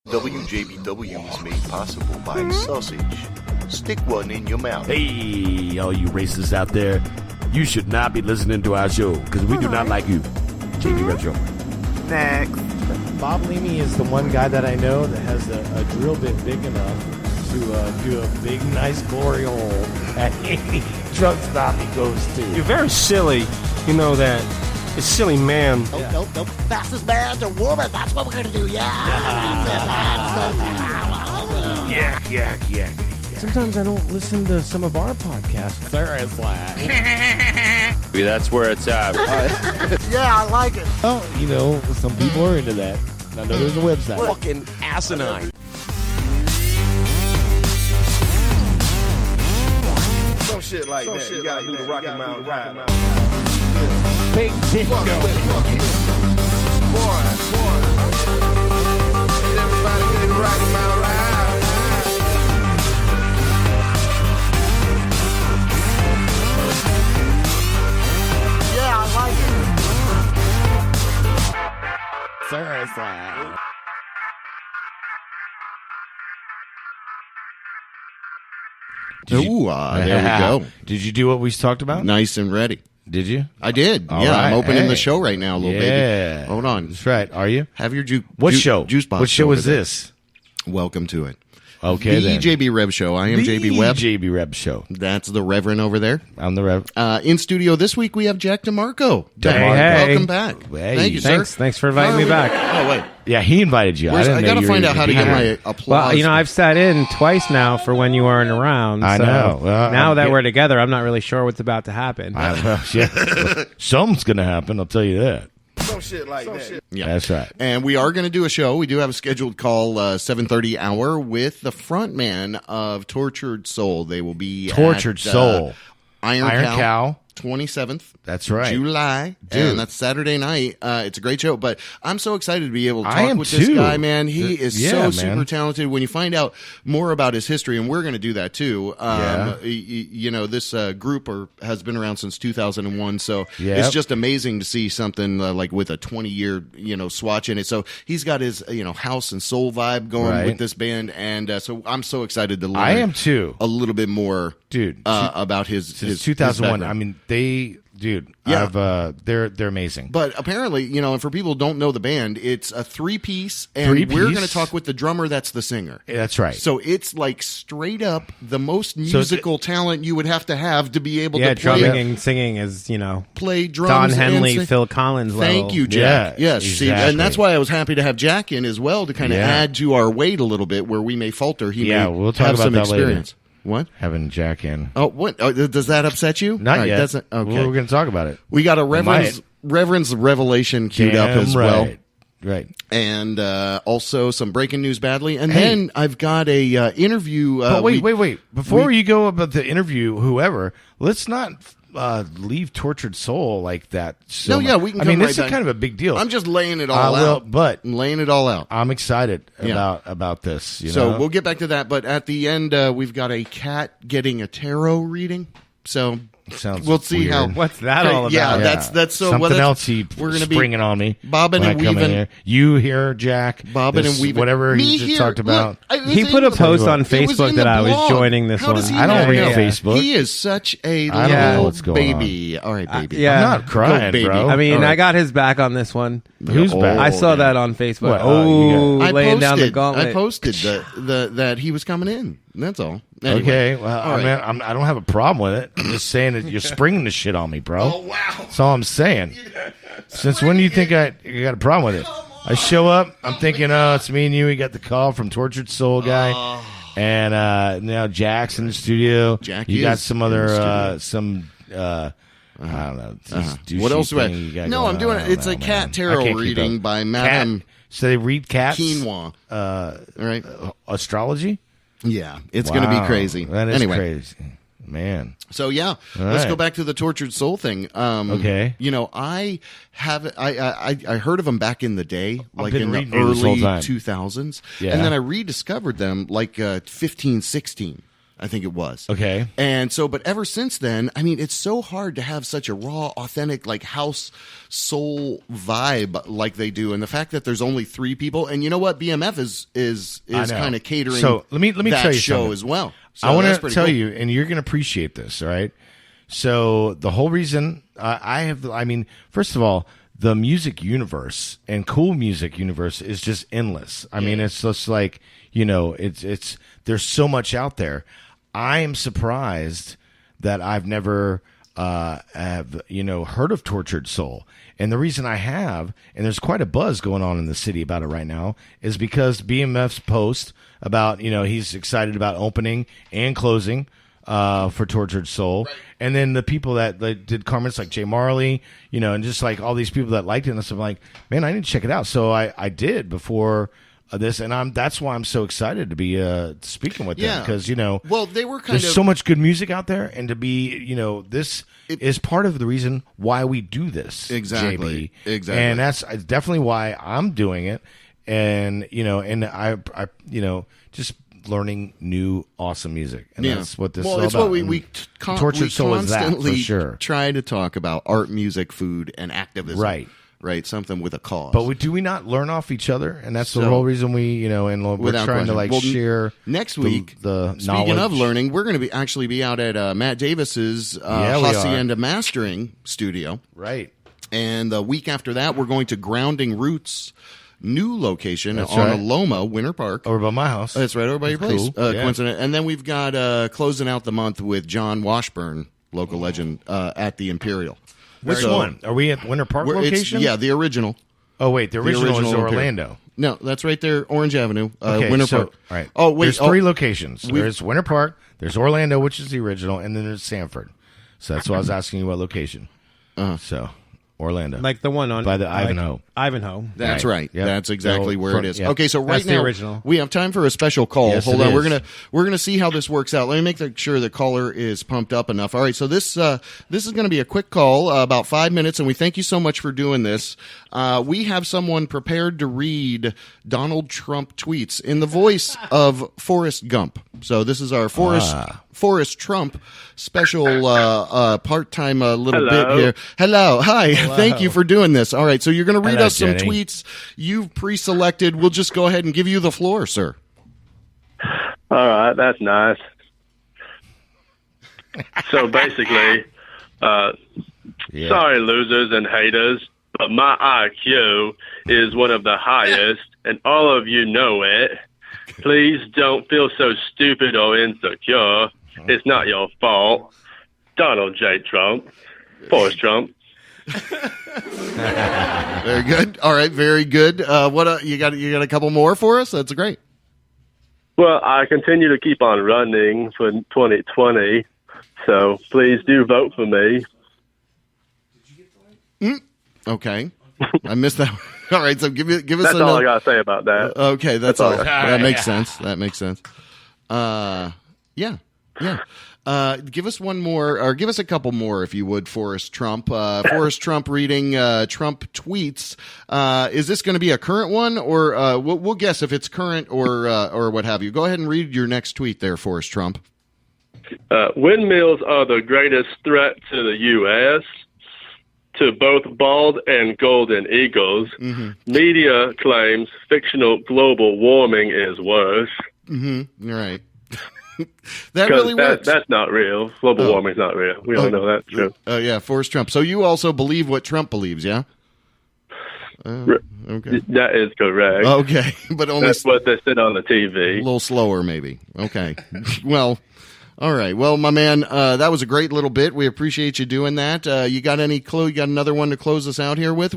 WJBW is made possible by sausage. Stick one in your mouth. Hey, all you racists out there, you should not be listening to our show because we do not like you. JB Rev Show. Next. Bob Leamy is the one guy that I know that has a drill bit big enough to do a big, nice glory hole at any truck stop he goes to. You're very silly. You know that. It's silly, man. Nope. Fastest man to woman. That's what we're going to do, yeah. Yeah. Sometimes I don't listen to some of our podcasts. That's where it's at. Yeah, I like it. Oh, you know, some people are into that. I know there's a website. Fucking asinine. Some shit like that. You gotta do the Rocky Mountain ride. Big disco. Boy. Everybody do the Rocky Mountain ride. Yeah, I like it. Seriously. There we go. Did you do what we talked about? Nice and ready. Did you? I did. All yeah, right. I'm opening Hey. the show right now, little baby. Hold on. That's right. Are you? Have your What show? juice box. What show is over there. this? Welcome to it. Okay, then. WJB Rev Show. I am JB Webb. JB Rev Show. That's the Reverend over there. I'm the Rev. In studio this week, we have Jack Demarco. Hey. Welcome back. Hey. Thank you, sir. Thanks for inviting me back. Oh, wait. Yeah, he invited you. I didn't know got to you were find out how to even get my here. applause. Well, you know, I've sat in twice now for when you weren't around. I so know. Well, now that yeah. we're together, I'm not really sure what's about to happen. Something's going to happen, I'll tell you that. Some shit like that. Yeah. That's right. And we are going to do a show. We do have a scheduled call 7:30 hour with the front man of Tortured Soul. They will be Tortured at, Soul. Iron Iron Cow. 27th. That's right. July. Dude. And that's Saturday night. It's a great show. But I'm so excited to be able to I talk am with this too. guy, man. He is Yeah, so man. super talented. When you find out more about his history, and we're going to do that too. You know, this group has been around since 2001. So Yep. it's just amazing to see something like with a 20-year, swatch in it. So he's got his, house and soul vibe going Right. with this band. And so I'm so excited to learn I am too. a little bit more, Dude, about his Since 2001. background. I mean, dude, Yeah. they're amazing. But apparently, and for people who don't know the band, it's a three-piece, and Three-piece? we're going to talk with the drummer that's the singer. That's right. So it's like straight up the most musical talent you would have to be able Yeah, to play, drumming and singing is, play drums. Don and Henley, sing. Phil Collins level. Thank you, Jack. Yeah, yes, see, exactly. and that's why I was happy to have Jack in as well to kind of Yeah. add to our weight a little bit where we may falter. He Yeah, may we'll talk have about some that later. experience. What? Having Jack in. Oh, what? Oh, does that upset you? Not All right, yet. That's okay. Well, we're going to talk about it. We got a Reverends Revelation queued up Damn as right. well. Right. And also some breaking news badly. And then I've got a interview. But wait. Before you go about the interview, whoever, let's not leave Tortured Soul like that. So No, yeah, we can I come mean, right this back. is kind of a big deal. I'm just laying it all out. But I'm laying it all out. I'm excited Yeah. about this. You So know? we'll get back to that. But at the end, we've got a cat getting a tarot reading. So Sounds we'll see weird. how. What's that all about? Yeah, that's so. Something well, else we're gonna be springing on me. Bobbin when and I come in Weavin. here. You here, Jack? Bobbin this, and Weavin. whatever Me he just here. talked about. Look, He put a post on It was Facebook in that the I was blog. joining this How one. does he I don't not read know? Facebook. He is such a I don't know what's little going on. baby. All right, baby. Yeah. I'm not crying, Go, baby. bro. I mean, All right. I got his back on this one. Who's back? I saw that on Facebook. What? I laying down the posted. gauntlet. I posted that he was coming in. That's all. Anyway. Okay, well, All I right. mean, I don't have a problem with it. I'm just saying that you're springing the shit on me, bro. Oh, wow. That's all I'm saying. Since when do you think I got a problem with it? I show up, I'm thinking, oh, it's me and you. We got the call from Tortured Soul guy, and now Jack's in the studio. Jack you got is some in the other studio. I don't know. this douchey What else do I? thing you got No, going I'm doing on. it. It's I a don't know, cat man. I tarot can't keep reading up. by Madame So they read cats. Quinoa. All right. Astrology. Yeah, it's going to be Wow, crazy. That is anyway. crazy, man. So yeah, All let's right. go back to the Tortured Soul thing. Okay. I heard of them back in the day, like been in the reading you this whole early time. 2000s, Yeah. and then I rediscovered them like 15, 16. I think it was. Okay. And so, but ever since then, I mean, it's so hard to have such a raw, authentic, like house soul vibe like they do. And the fact that there's only 3 people, and you know what, BMF is kind of catering. So let me that tell you show something as well. So I want that's to pretty tell cool. you, and you're going to appreciate this. All right. So the whole reason first of all, the music universe and cool music universe is just endless. I mean, it's just like, it's there's so much out there. I am surprised that I've never heard of Tortured Soul. And the reason I have, and there's quite a buzz going on in the city about it right now, is because BMF's post about, he's excited about opening and closing for Tortured Soul. Right. And then the people that did comments like Jay Marley, and just like all these people that liked it, and I'm like, man, I need to check it out. So I did before this, and that's why I'm so excited to be speaking with them, because well, they were there's so much good music out there, and to be this is part of the reason why we do this. Exactly. JB. Exactly. And that's definitely why I'm doing it, and and I just learning new awesome music, and that's what this is all it's about. What we Tortured Soul is that, constantly for sure. try to talk about art, music, food, and activism. Right, something with a cause. But do we not learn off each other? And that's the whole reason we, and we're trying to share next week. The speaking knowledge. of learning, we're going to actually be out at Matt Davis's Hacienda Mastering Studio. Right. And the week after that, we're going to Grounding Roots, new location That's on right. Aloma, Winter Park. Over by my house. That's right, over by your place. Cool. Yeah. Coincident. And then we've got closing out the month with John Washburn, local legend, at the Imperial. Which one? Are we at Winter Park location? The original. Oh, wait, the original is Imperial. Orlando. No, that's right there, Orange Avenue, Okay, Winter so, Park. All right. Oh, wait. There's 3 locations. There's Winter Park, there's Orlando, which is the original, and then there's Sanford. So that's why I was asking you what location. So, Orlando. Like the one on by the Ivanhoe. Ivanhoe. That's right. Yep. That's exactly So, where it is. yep. Okay, so right That's the now original. we have time for a special call. Yes, Hold it on, is. we're gonna see how this works out. Let me make sure the caller is pumped up enough. All right, so this is going to be a quick call, about 5 minutes, and we thank you so much for doing this. We have someone prepared to read Donald Trump tweets in the voice of Forrest Gump. So this is our Forrest Trump special part-time little bit here. Hello. Hi. Thank you for doing this. All right, so you're going to read Hello, us some Jenny. tweets you've pre-selected. We'll just go ahead and give you the floor, sir. All right, that's nice. So basically, sorry, losers and haters, but my IQ is one of the highest, and all of you know it. Please don't feel so stupid or insecure. It's not your fault. Donald J. Trump. Forrest Trump. Very good. All right, very good. What you got a couple more for us? That's great. Well, I continue to keep on running for 2020, so please do vote for me. Okay. I missed that. All right, so give us That's all I got to say about that. Okay, that's all. all I got. That makes sense. That makes sense. Yeah. Give us one more, or give us a couple more, if you would, Forrest Trump. Forrest Trump reading Trump tweets. Is this going to be a current one, or we'll guess if it's current or what have you? Go ahead and read your next tweet there, Forrest Trump. Windmills are the greatest threat to the U.S., to both bald and golden eagles. Mm-hmm. Media claims fictional global warming is worse. Mm-hmm. Right. That really works. That's not real. Global warming's not real. We all know that's true. Yeah, Forrest Trump. So you also believe what Trump believes, yeah? Okay. That is correct. Okay, but only that's what they said on the TV. A little slower, maybe. Okay. Well, all right. Well, my man, that was a great little bit. We appreciate you doing that. You got any clue? You got another one to close us out here with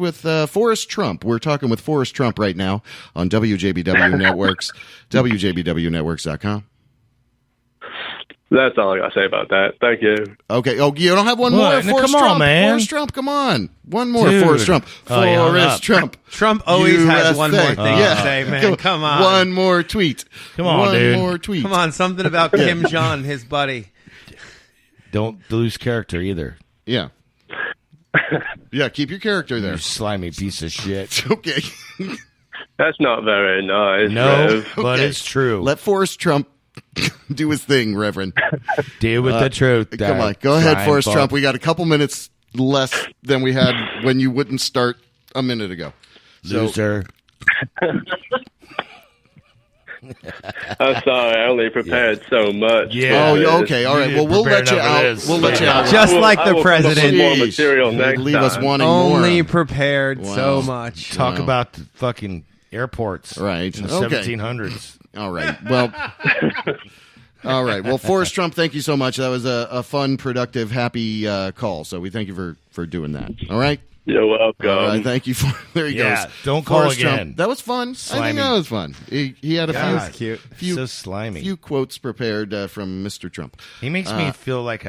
Forrest Trump. We're talking with Forrest Trump right now on WJBW Networks, WJBWNetworks.com. That's all I got to say about that. Thank you. Okay. Oh, you don't have one more? What? Forrest Come on, Trump. man. Forrest Trump, come on. One more, Dude. Forrest Trump. Oh, you hung Forrest up. Trump. Trump always has one more USA. thing to say, man. Come on. One more tweet. Come on, one dude. One more tweet. Come on, something about Kim Jong, his buddy. Don't lose character either. Yeah. Yeah, keep your character there. You slimy piece of shit. Okay. That's not very nice. No, Rev. but Okay. it's true. Let Forrest Trump Do his thing, Reverend. Deal with the truth. Come on. Go ahead, Forrest Trump. We got a couple minutes less than we had when you wouldn't start a minute ago. Loser. I'm sorry, I only prepared so much. Yeah. Oh, okay. All right. Well, we'll let you out. We'll let you out. Just like the president. More material next Leave time. us wanting more. Only prepared Wow. so much. Talk about the fucking airports. Right. In the Okay. 1700s. All right. Well. All right. Well, Forrest Trump, thank you so much. That was a fun, productive, happy call. So we thank you for doing that. All right. You're welcome. All right, thank you for. There he Yeah, goes. don't call Forrest again. Trump. That was fun. I Slimy. think that was fun. He had a God, few, cute. So slimy. few quotes prepared from Mr. Trump. He makes me feel like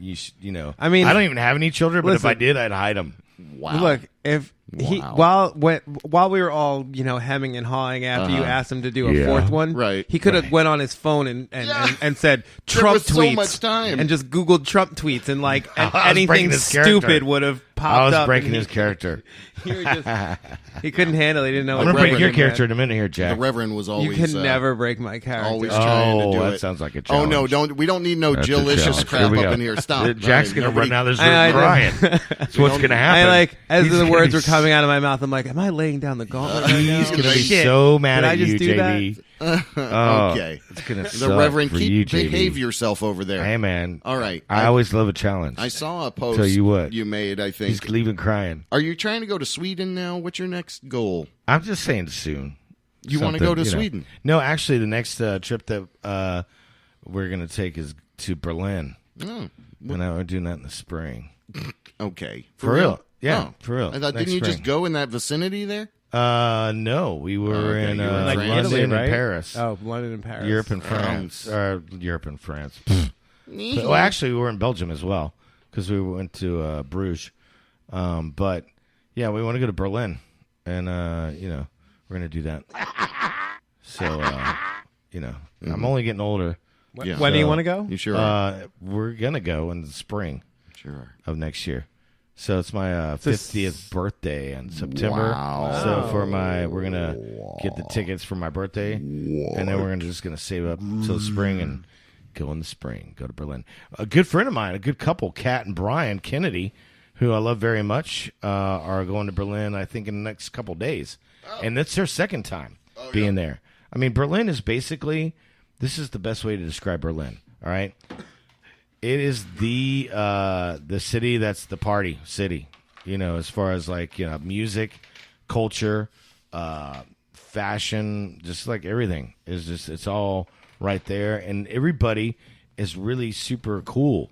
you know. I mean, I don't even have any children, but listen. if I did, I'd hide them. Wow. Look, if he Wow. while we were all hemming and hawing after you asked him to do a Yeah. fourth one, Right. He could have went on his phone and said Trump was so tweets much time. and just Googled Trump tweets and and I was anything breaking his character. stupid would have popped I was up. breaking and his character. He, were just, he couldn't handle it. He didn't know. I'm what gonna break breaking your meant. character in a minute here, The Jack. Reverend was You always. can never break my character. Always trying to do that it. sounds like a Oh challenge. no! We don't need no That's a Jillicious challenge. crap Here we up go. in here. Stop. Jack's gonna Nobody- run out of this I room know. crying. That's what's gonna happen. as He's the gonna words be were coming out of my mouth, I'm like, am I laying down the gauntlet right now? He's gonna be Shit. so mad Did at I just you, do that? JB. Oh, Okay. It's gonna The suck Reverend, for you, behave JB. yourself over there. Hey, man. All right. I always love a challenge. I saw a post Tell you what. you made. I think. He's leaving crying. Are you trying to go to Sweden now? What's your next goal? I'm just saying soon. You want to go to Something, Sweden? No, actually, the next trip that we're going to take is to Berlin. Oh, And we're doing that in the spring. okay. For real? Yeah, Oh. for real. I thought, Next didn't you just spring. go in that vicinity there? No, we were Okay, in you were in Like France. Italy, London right? and Paris. Oh, London and Paris. Europe and France. Europe and France. Mm-hmm. Well, actually, we were in Belgium as well because we went to Bruges. But, yeah, we want to go to Berlin. And, we're going to do that. So, I'm only getting older. Yeah. When do you So- want to go? You sure are. We're going to go in the spring Sure are. of next year. So it's my 50th birthday in September. Wow. So we're gonna get the tickets for my birthday, and then we're just gonna save up till the spring and go in the spring. Go to Berlin. A good friend of mine, a good couple, Kat and Brian Kennedy, who I love very much, are going to Berlin. I think in the next couple days, and it's their second time being there. I mean, Berlin is basically. This is the best way to describe Berlin. All right. It is the city that's the party city, as far as music, culture, fashion, just like everything it's all right there, and everybody is really super cool.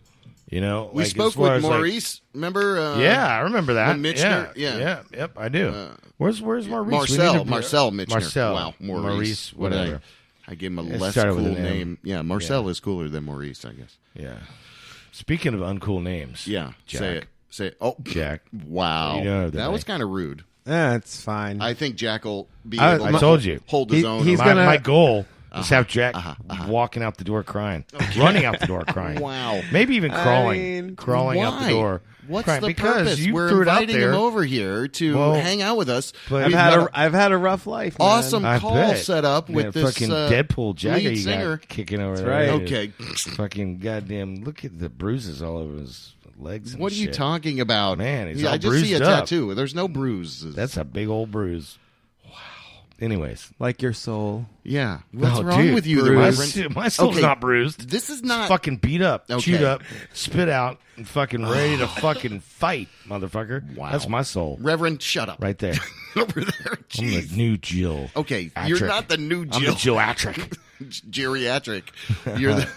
We spoke with Maurice. Remember? Yeah, I remember that. Michener? Yeah, yep, I do. Where's Maurice? Marcel Michener. Marcel. Wow, Maurice, whatever. I gave him a It less started cool with an M. name. Yeah, Marcel is cooler than Maurice, I guess. Yeah. Speaking of uncool names, Yeah, Jack. say it. Oh, Jack. wow, You know that was kind of rude. It's fine. I think Jack will be I- able I to told you. hold his own. he's my, gonna- my goal is have Jack walking out the door crying, running out the door crying. Wow. Maybe even crawling, mean, crawling out the Why? door. What's crying. the because purpose? you We're threw it out inviting there. him over here to Well, hang out with us. but- I've We've had got I've had a rough life. Man. awesome I call bet. set up with Yeah, this fucking Deadpool Jagger lead you singer. got kicking over there. right. Okay. Fucking goddamn! Look at the bruises all over his legs. And What are you shit. talking about? Man, he's yeah, all I just see a bruised up. tattoo. There's no bruises. That's a big old bruise. Wow. Anyways, Like your soul. yeah. What's Oh, wrong dude, with you, the bruised. Reverend? My soul's Okay, not bruised. This is It's not. fucking beat up, Okay. chewed up, spit out, and fucking ready to fucking fight, motherfucker. Wow. That's my soul Reverend, shut up. right there. Over there. I'm the Jeez. new Jill. Okay, Atrick. you're not the new I'm the Jill. Jill-atric. Geriatric. You're the.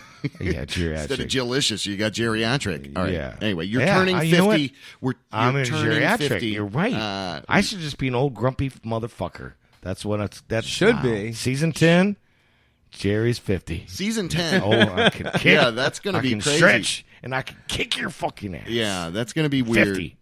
Yeah, Instead of geriatric. Jillicious, you got geriatric. All right. Yeah. Anyway, you're Yeah, turning you know 50. I'm you're a turning geriatric. 50. You're right. I should just be an old grumpy motherfucker. That's what it's. That Should be. Season 10. Jerry's 50. Season 10. Oh, I can kick. Yeah, that's gonna I be can crazy. Stretch, and I can kick your fucking ass. Yeah, that's going to be weird. 50.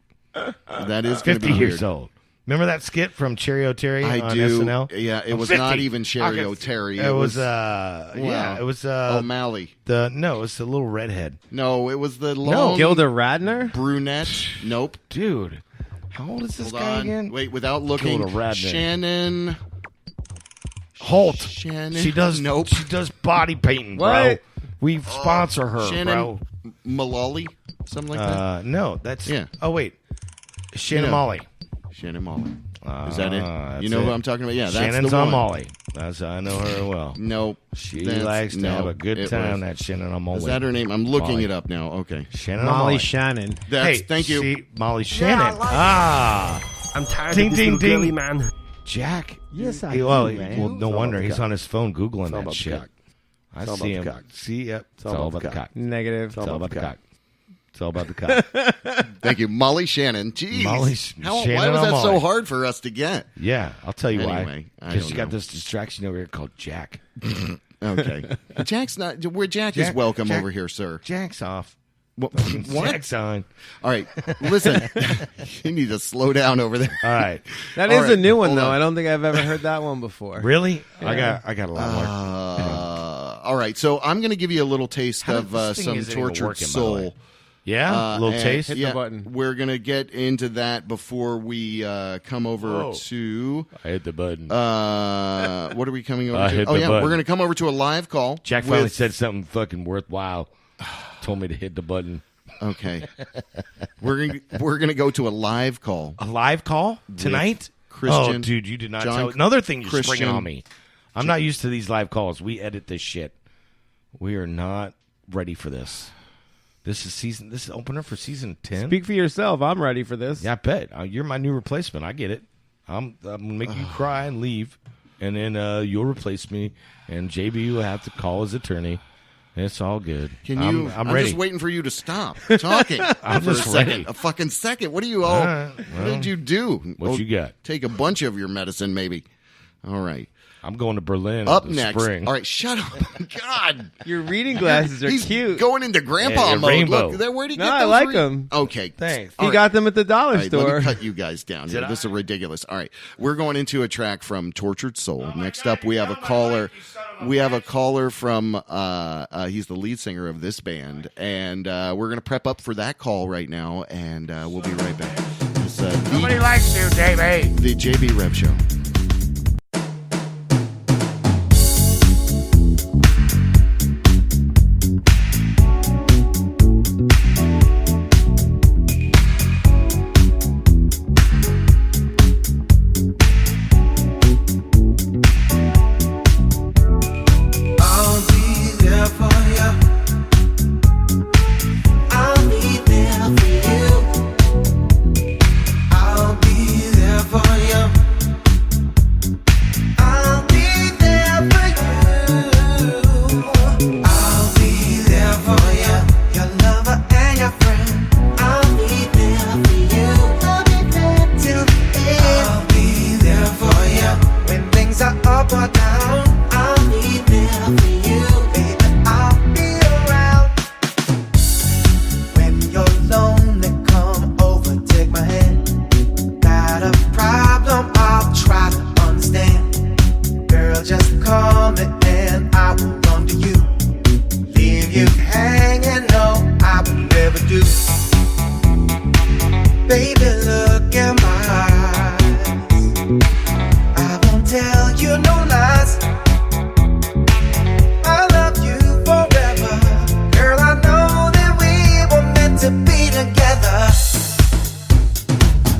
That is going to 50 be years weird. old. Remember that skit from Cherry O'Terry I on do. SNL? Yeah, it I'm was 50. not even Sherry I O'Terry. It was yeah, it was O'Malley. it was the little redhead. No, it was the long Gilda Radner? brunette. Nope. Dude, how old is this Hold guy on. again? Wait, without looking. Gilda Radner. Shannon. Holt. Shannon. She does. Nope. She does body painting, bro. What? We sponsor her, Shannon bro. Malali, something like that. No, that's Yeah. Oh wait, Shannon You know. Molly. Shannon Molly. Is that it? That's You know who it. I'm talking about? Yeah, that's Shannon's the on one. Molly. That's I know her well. Nope. She That's- likes to no, have a good it time. was- That Shannon on Molly. Is that her name? I'm looking Molly. it up now. Okay. Shannon on Molly Shannon. That's, Hey, thank you. See, Molly Shannon. I'm tired Ding, of this ding, little ding. girly, man. Jack. Yes, I Well, do, man. well, no wonder he's on his phone googling all that about the shit. cock. I all see about him. the cock. See, yep. It's all all about about the the cock. Negative. It's all about the cock. It's all about the cock. Thank you, Molly Shannon. Jeez. Molly why Shannon was on that so Molly. hard for us to get? Yeah, I'll tell you why. Anyway, I Because don't you got know. this distraction over here called Jack. Okay. Jack's not. Where Jack is welcome Jack- over here, sir. Jack's off. What? Jack's on. All right. Listen, you need to slow down over there. All right. That All is right, a new one, hold though. on. I don't think I've ever heard that one before. Really? I got a lot more. All right. So I'm going to give you a little taste How- of this thing some isn't even tortured working, by the way. soul. Yeah? a little and- taste? Hit the button. We're going to get into that before we come over Whoa. to. I hit the button. What are we coming over I to? hit Oh, the yeah. button. We're going to come over to a live call. Jack finally with- said something fucking worthwhile. Told me to hit the button. Okay. we're gonna go to a live call. A live call tonight? Christian. Oh, dude, you did not John- tell. Another thing you're Christian- springing on me. I'm not used to these live calls. We edit this shit. We are not ready for this. This is opener for season 10. Speak for yourself. I'm ready for this. Yeah, I bet. You're my new replacement. I get it. I'm gonna make you cry and leave, and then you'll replace me, and JB will have to call his attorney. It's all good. Can you? I'm ready. just waiting for you to stop talking. I'm for just a second. ready. A fucking second. What do you all? right, what did you do? What you got? Take a bunch of your medicine, maybe. All right. I'm going to Berlin Up in the next. spring. All right. Shut up. God. Your reading glasses are He's cute. going into grandpa Yeah, mode. rainbow. Look, where'd he No, get I those? like 'em. Okay. Thanks. He All got them at the dollar All right, store. let me cut you guys down here. This is ridiculous. All right, we're going into a track from Tortured Soul. Next up, we have a caller. We have a caller from. He's the lead singer of this band, and we're going to prep up for that call right now, and we'll be right back. It's, Nobody likes you, JB. the JB Rev Show. I'll be there for you. I'll be there for you. I'll be there for you. I'll be there for you. I'll be there for you. Your lover and your friend. I'll be there for you. I'll be there till the end. I'll be there for you when things are up or down. I'll be there for you, baby. I'll be around when you're lonely. Come over, take my hand. Got a problem? I'll try to understand. Girl, just call me and I will run to you. Leave you hanging, no, I will never do. Baby, look in my eyes. I won't tell you no lies. I love you forever. Girl, I know that we were meant to be together.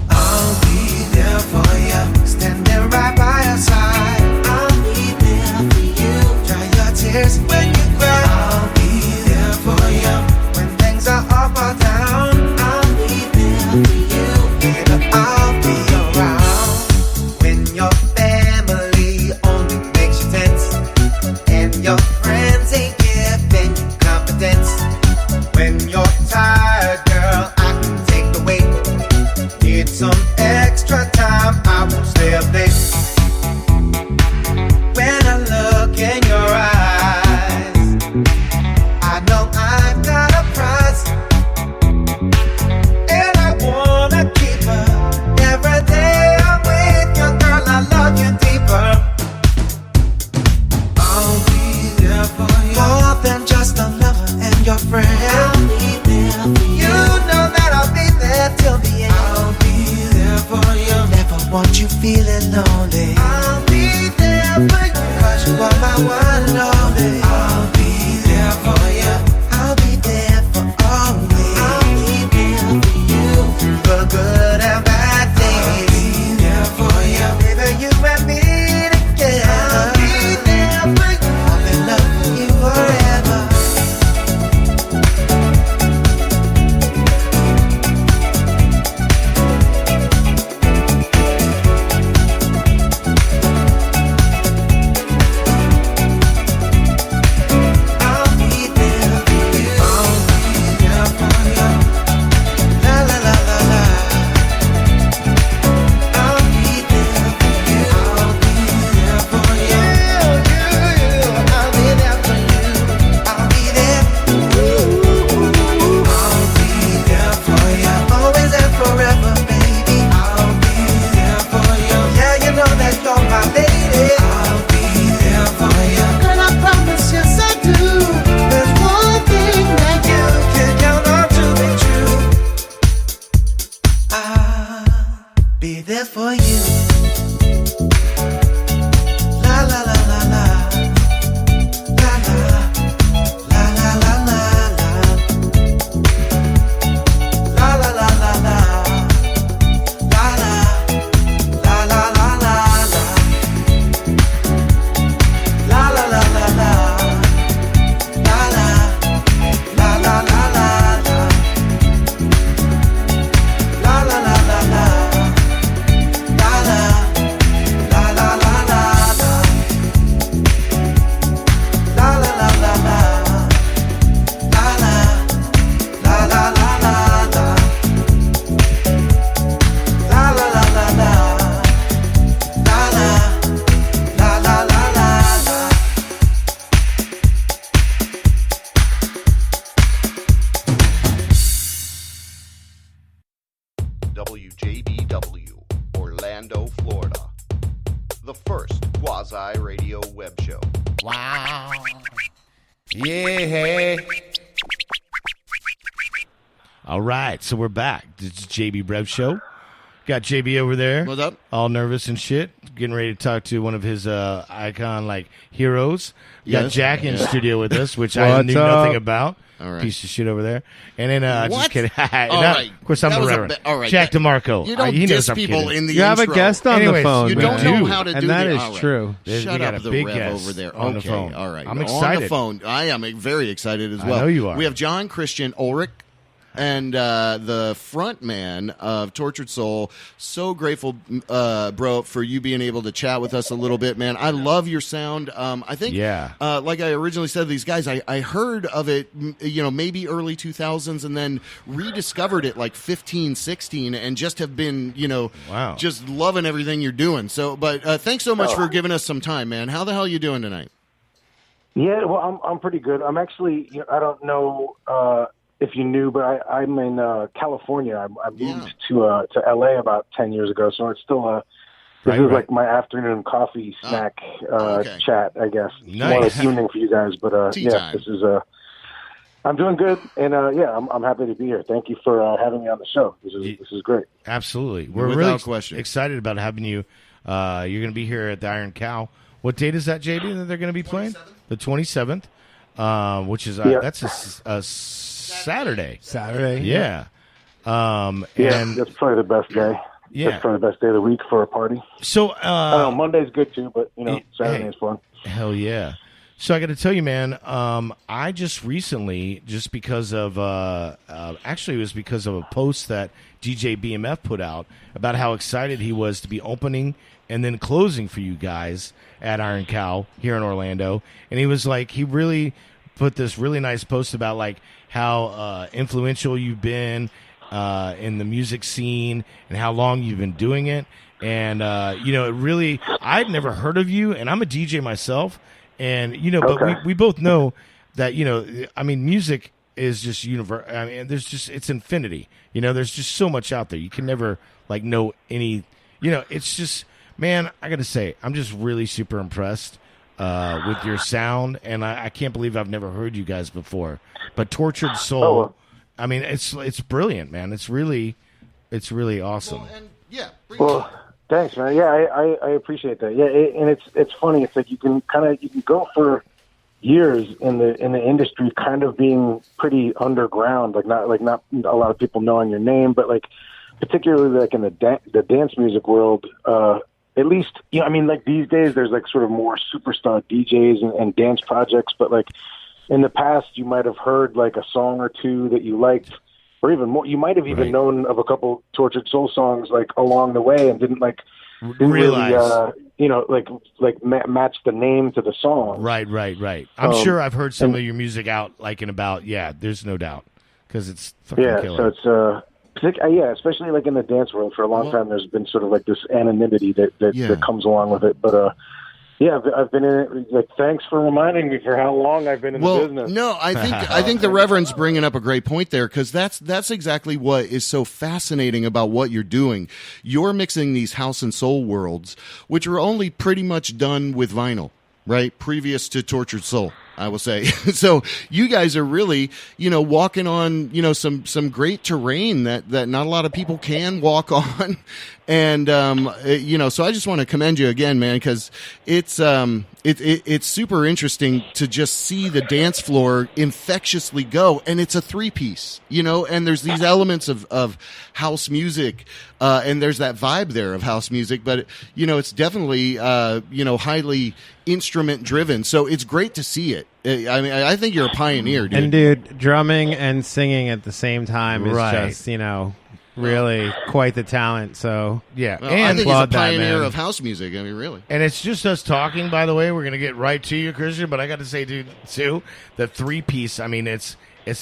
I'll be there for you, standing right by your side. I'll be there for you. Dry your tears when you cry. I'll be there for you when things are up or down. I'll be there for you. Baby, I'll be around when your family only makes you tense and your friends ain't giving you confidence. When you're tired, girl, I can take the weight. Need some extra time, I won't stay up late. When I look in your eyes, I know I've got a prize, and I wanna keep her. Every day I'm with you, girl, I love you deeper. I'll be there for you. More than just a lover and your friend. I'll be there for you. You know that I'll be there till the end. I'll be there for you. Never want you feeling lonely. I'll be there for you. You are my one and only. I'll be there for you. I'll be there for always. I'll be there for you. For good and bad days. I'll be there for you. Baby, you and me together. I'll be there for you. I'll be loving you forever. WJBW, Orlando, Florida. The first quasi-radio web show. Wow. Yeah, hey. All right, so we're back. This is JB Rev Show. Got JB over there. What's up? All nervous and shit. Getting ready to talk to one of his icon heroes. We got Yes. Jack in the studio with us, which I What's knew up? nothing about. All right. Piece of shit over there. And then just What? kidding. All right. Of course, I'm That the was a Reverend. bit- all right. Jack Demarco. You don't he knows diss I'm people kidding. in the You have a intro. guest on Anyways, the phone. You we don't man. know how to do and that the- is all right. true. We Shut got up, a the big Rev guest over there. on the Okay, phone. all right. I'm On excited. the phone. I am very excited as well. know you are. We have John Christian Urich. And the front man of Tortured Soul. So grateful, bro, for you being able to chat with us a little bit, man. I love your sound. I think, Yeah. like I originally said to these guys, I heard of it, maybe early 2000s and then rediscovered it like 15, 16 and just have been, Wow. just loving everything you're doing. So, but thanks so much for giving us some time, man. How the hell are you doing tonight? Yeah, well, I'm pretty good. I'm actually, I don't know if you knew, but I'm in California. I moved to LA about 10 years ago, so it's still this is like my afternoon coffee snack okay. chat, I guess. Nice. More like evening for you guys, but Tea yeah, time. this is I'm doing good, and I'm happy to be here. Thank you for having me on the show. This is great. Absolutely. We're Without really question. excited about having you. You're going to be here at the Iron Cow. What date is that, JD, that they're going to be playing? The 27th, which is that's a Saturday. Saturday. Yeah. Yeah, And that's probably the best day. Yeah. That's probably the best day of the week for a party. so I don't know, Monday's good too, but Saturday's fun. hell yeah. So I got to tell you, man, I just recently, just because of, actually it was because of a post that DJ BMF put out about how excited he was to be opening and then closing for you guys at Iron Cow here in Orlando. And he was like, he really put this really nice post about like how influential you've been in the music scene and how long you've been doing it. And, it really, I'd never heard of you, and I'm a DJ myself. And, but we both know that, music is just universal. I mean, it's infinity. There's just so much out there. You can never, know any, it's just, man, I got to say, I'm just really super impressed with your sound. And I can't believe I've never heard you guys before. But Tortured Soul, I mean, it's brilliant, man. It's really awesome. Well, and yeah. Well, Thanks, man. Yeah, I appreciate that. Yeah, and it's funny. It's like you can go for years in the industry, kind of being pretty underground, like not a lot of people knowing your name, but like particularly like in the dance music world. At least, I mean, like these days, there's like sort of more superstar DJs and dance projects, but like in the past, you might have heard like a song or two that you liked, or even more. You might have even known of a couple Tortured Soul songs like along the way, and didn't realize, really, match the name to the song. Right. I'm sure I've heard some of your music out, like and about. Yeah, there's no doubt, because it's fucking killer. So it's especially like in the dance world. For a long time, there's been sort of like this anonymity that comes along with it. But I've been in it. Like, thanks for reminding me for how long I've been in the business. No, I think the Reverend's bringing up a great point there, because that's exactly what is so fascinating about what you're doing. You're mixing these house and soul worlds, which are only pretty much done with vinyl, right? Previous to Tortured Soul, I will say. So you guys are really, walking on, some great terrain that not a lot of people can walk on. And, so I just want to commend you again, man, because it's super interesting to just see the dance floor infectiously go. And it's a 3-piece, and there's these elements of house music, and there's that vibe there of house music, but, it's definitely, highly instrument driven. So it's great to see it. I mean, I think you're a pioneer, dude. And dude, drumming and singing at the same time is just, really quite the talent. So yeah, well, I think he's a pioneer of house music. I mean, really. And it's just us talking. By the way, we're gonna get right to you, Christian. But I got to say, dude, too, the 3-piece. I mean, it's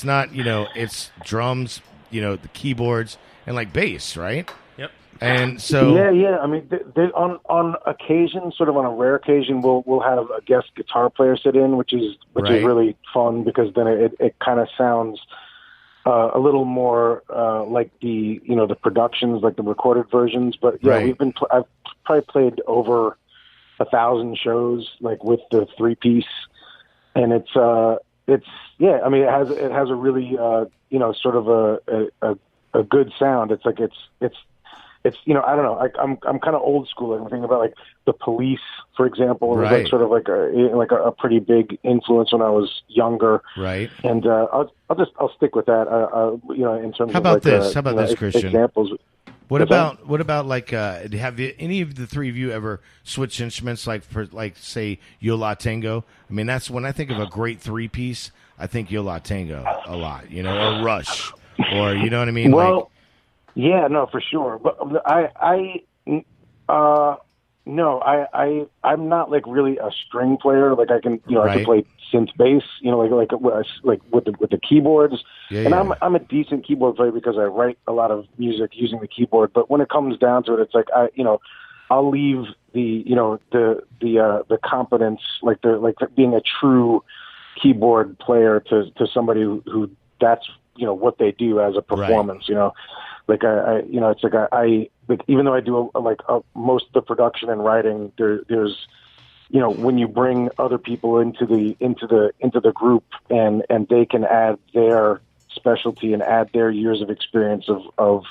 not it's drums, the keyboards, and like bass, right? Yep. And so yeah. I mean, on occasion, sort of on a rare occasion, we'll have a guest guitar player sit in, which is really fun, because then it kind of sounds a little more like the productions, like the recorded versions. But yeah, I've probably played over 1,000 shows like with the 3-piece, and it's I mean, it has a really sort of a good sound. It's like it's I don't know. I'm kind of old school. I'm thinking about like the Police, for example. It was like sort of like a pretty big influence when I was younger. Right. And I'll stick with that. In terms How about of this? How about this, Christian? Examples. What about like have any of the three of you ever switched instruments, like for say Yo La Tengo? I mean, that's when I think of a great 3-piece. I think Yo La Tengo a lot, or Rush, or you know what I mean? Well. Yeah, no, for sure. But I'm not like really a string player. Like I can play synth bass, like with the keyboards. Yeah, and I'm a decent keyboard player because I write a lot of music using the keyboard. But when it comes down to it, it's like I'll leave the competence, like being a true keyboard player to somebody who that's what they do as a performance. Like it's like I even though I do most of the production and writing, there's when you bring other people into the group and they can add their specialty and add their years of experience of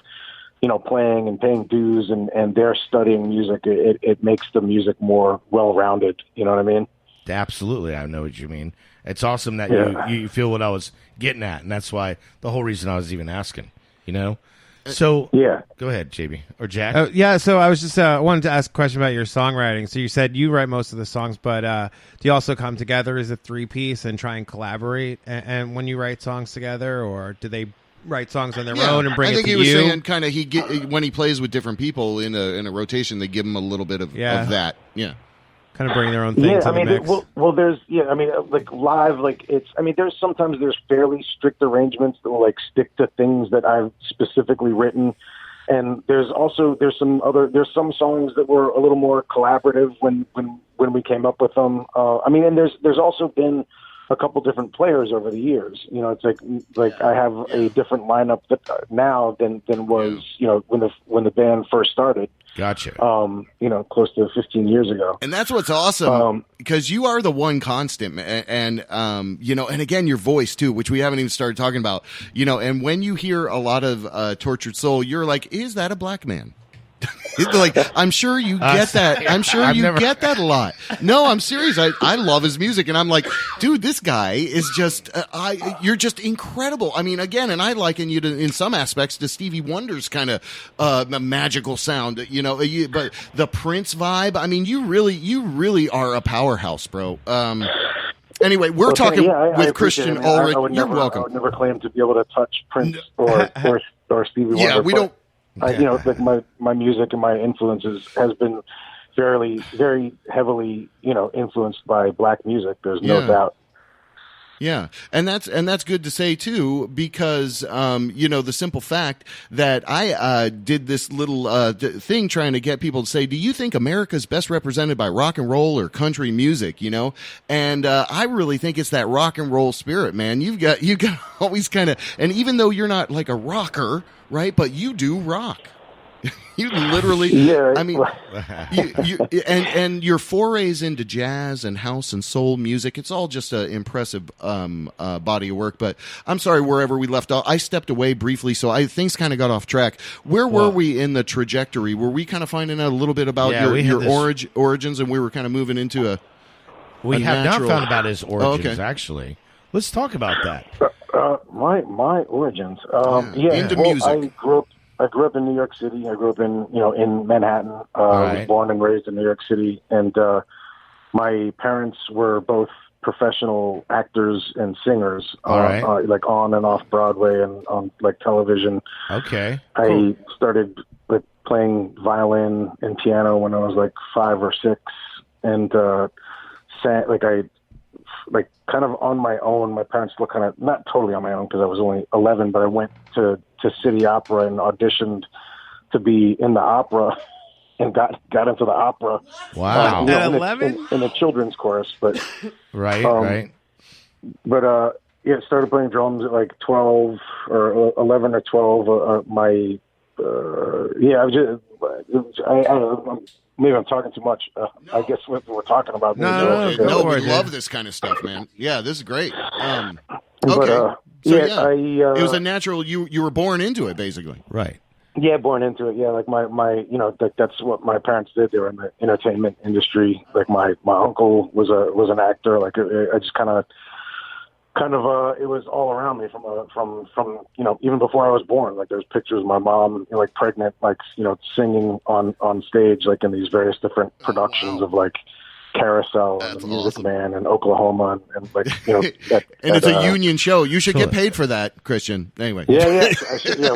playing and paying dues and they're studying music, it makes the music more well-rounded. You know what I mean? Absolutely, I know what you mean. It's awesome that you feel what I was getting at, and that's why the whole reason I was even asking. So go ahead, JB or Jack. So I was just wanted to ask a question about your songwriting. So you said you write most of the songs, but do you also come together as a 3-piece and try and collaborate? And when you write songs together, or do they write songs on their own and bring it to you? I think he was saying kind of when he plays with different people in a rotation, they give him a little bit of that. Yeah. Kind of bring their own thing to the mix. Well, there's like live, there's sometimes fairly strict arrangements that will stick to things that I've specifically written, and there's some songs that were a little more collaborative when we came up with them. And there's also been a couple different players over the years. It's like I have a different lineup now than was when the band first started. Gotcha. Close to 15 years ago. And that's what's awesome, because you are the one constant, and and again, your voice too, which we haven't even started talking about, and when you hear a lot of Tortured Soul, you're like, is that a black man? Like, I'm sure you get that. I'm sure you get that a lot. No, I'm serious. I love his music, and I'm like, dude, this guy is just, you're just incredible. I mean, again, and I liken you to, in some aspects, to Stevie Wonder's kind of magical sound, but the Prince vibe. I mean, you really are a powerhouse, bro. Anyway, we're talking with Christian Ulrich. You're welcome. I would never claim to be able to touch Prince or Stevie Wonder. Yeah, we don't. Like my music and my influences has been very heavily, influenced by black music. There's no doubt. Yeah, and that's good to say too, because the simple fact that I did this little thing trying to get people to say, do you think America's best represented by rock and roll or country music? And I really think it's that rock and roll spirit, man. You've got always kind of, and even though you're not like a rocker, right? But you do rock. You literally, I mean, and your forays into jazz and house and soul music, it's all just an impressive body of work. But I'm sorry, wherever we left off, I stepped away briefly, so things kind of got off track. Where were we in the trajectory? Were we kind of finding out a little bit about your origins, and we were kind of moving into a We have natural... not found about his origins, actually. Let's talk about that. My origins. Into music. I grew up in New York City. I grew up in Manhattan. I was born and raised in New York City, and my parents were both professional actors and singers, like on and off Broadway and on like television. Okay. I started playing violin and piano when I was like 5 or 6, and sang kind of on my own. My parents were kind of not totally on my own because I was only 11, but I went to City Opera and auditioned to be in the opera and got into the opera. Wow. At 11? In the children's chorus, but right. But started playing drums at like 12 or 11 or 12. I don't know. Maybe I'm talking too much. I guess what we're talking about. No, we love this kind of stuff, man. Yeah, this is great. Okay. But, it was a natural. You were born into it, basically. Right. Yeah, born into it. Yeah, like my that's what my parents did. They were in the entertainment industry. Like my uncle was an actor. Like I just kind of it was all around me from even before I was born. Like there's pictures of my mom like pregnant, like singing on stage, like in these various different productions of like Carousel and The Music Man and Oklahoma and like and it's a union show. You should get paid for that, Christian. Anyway. Yeah.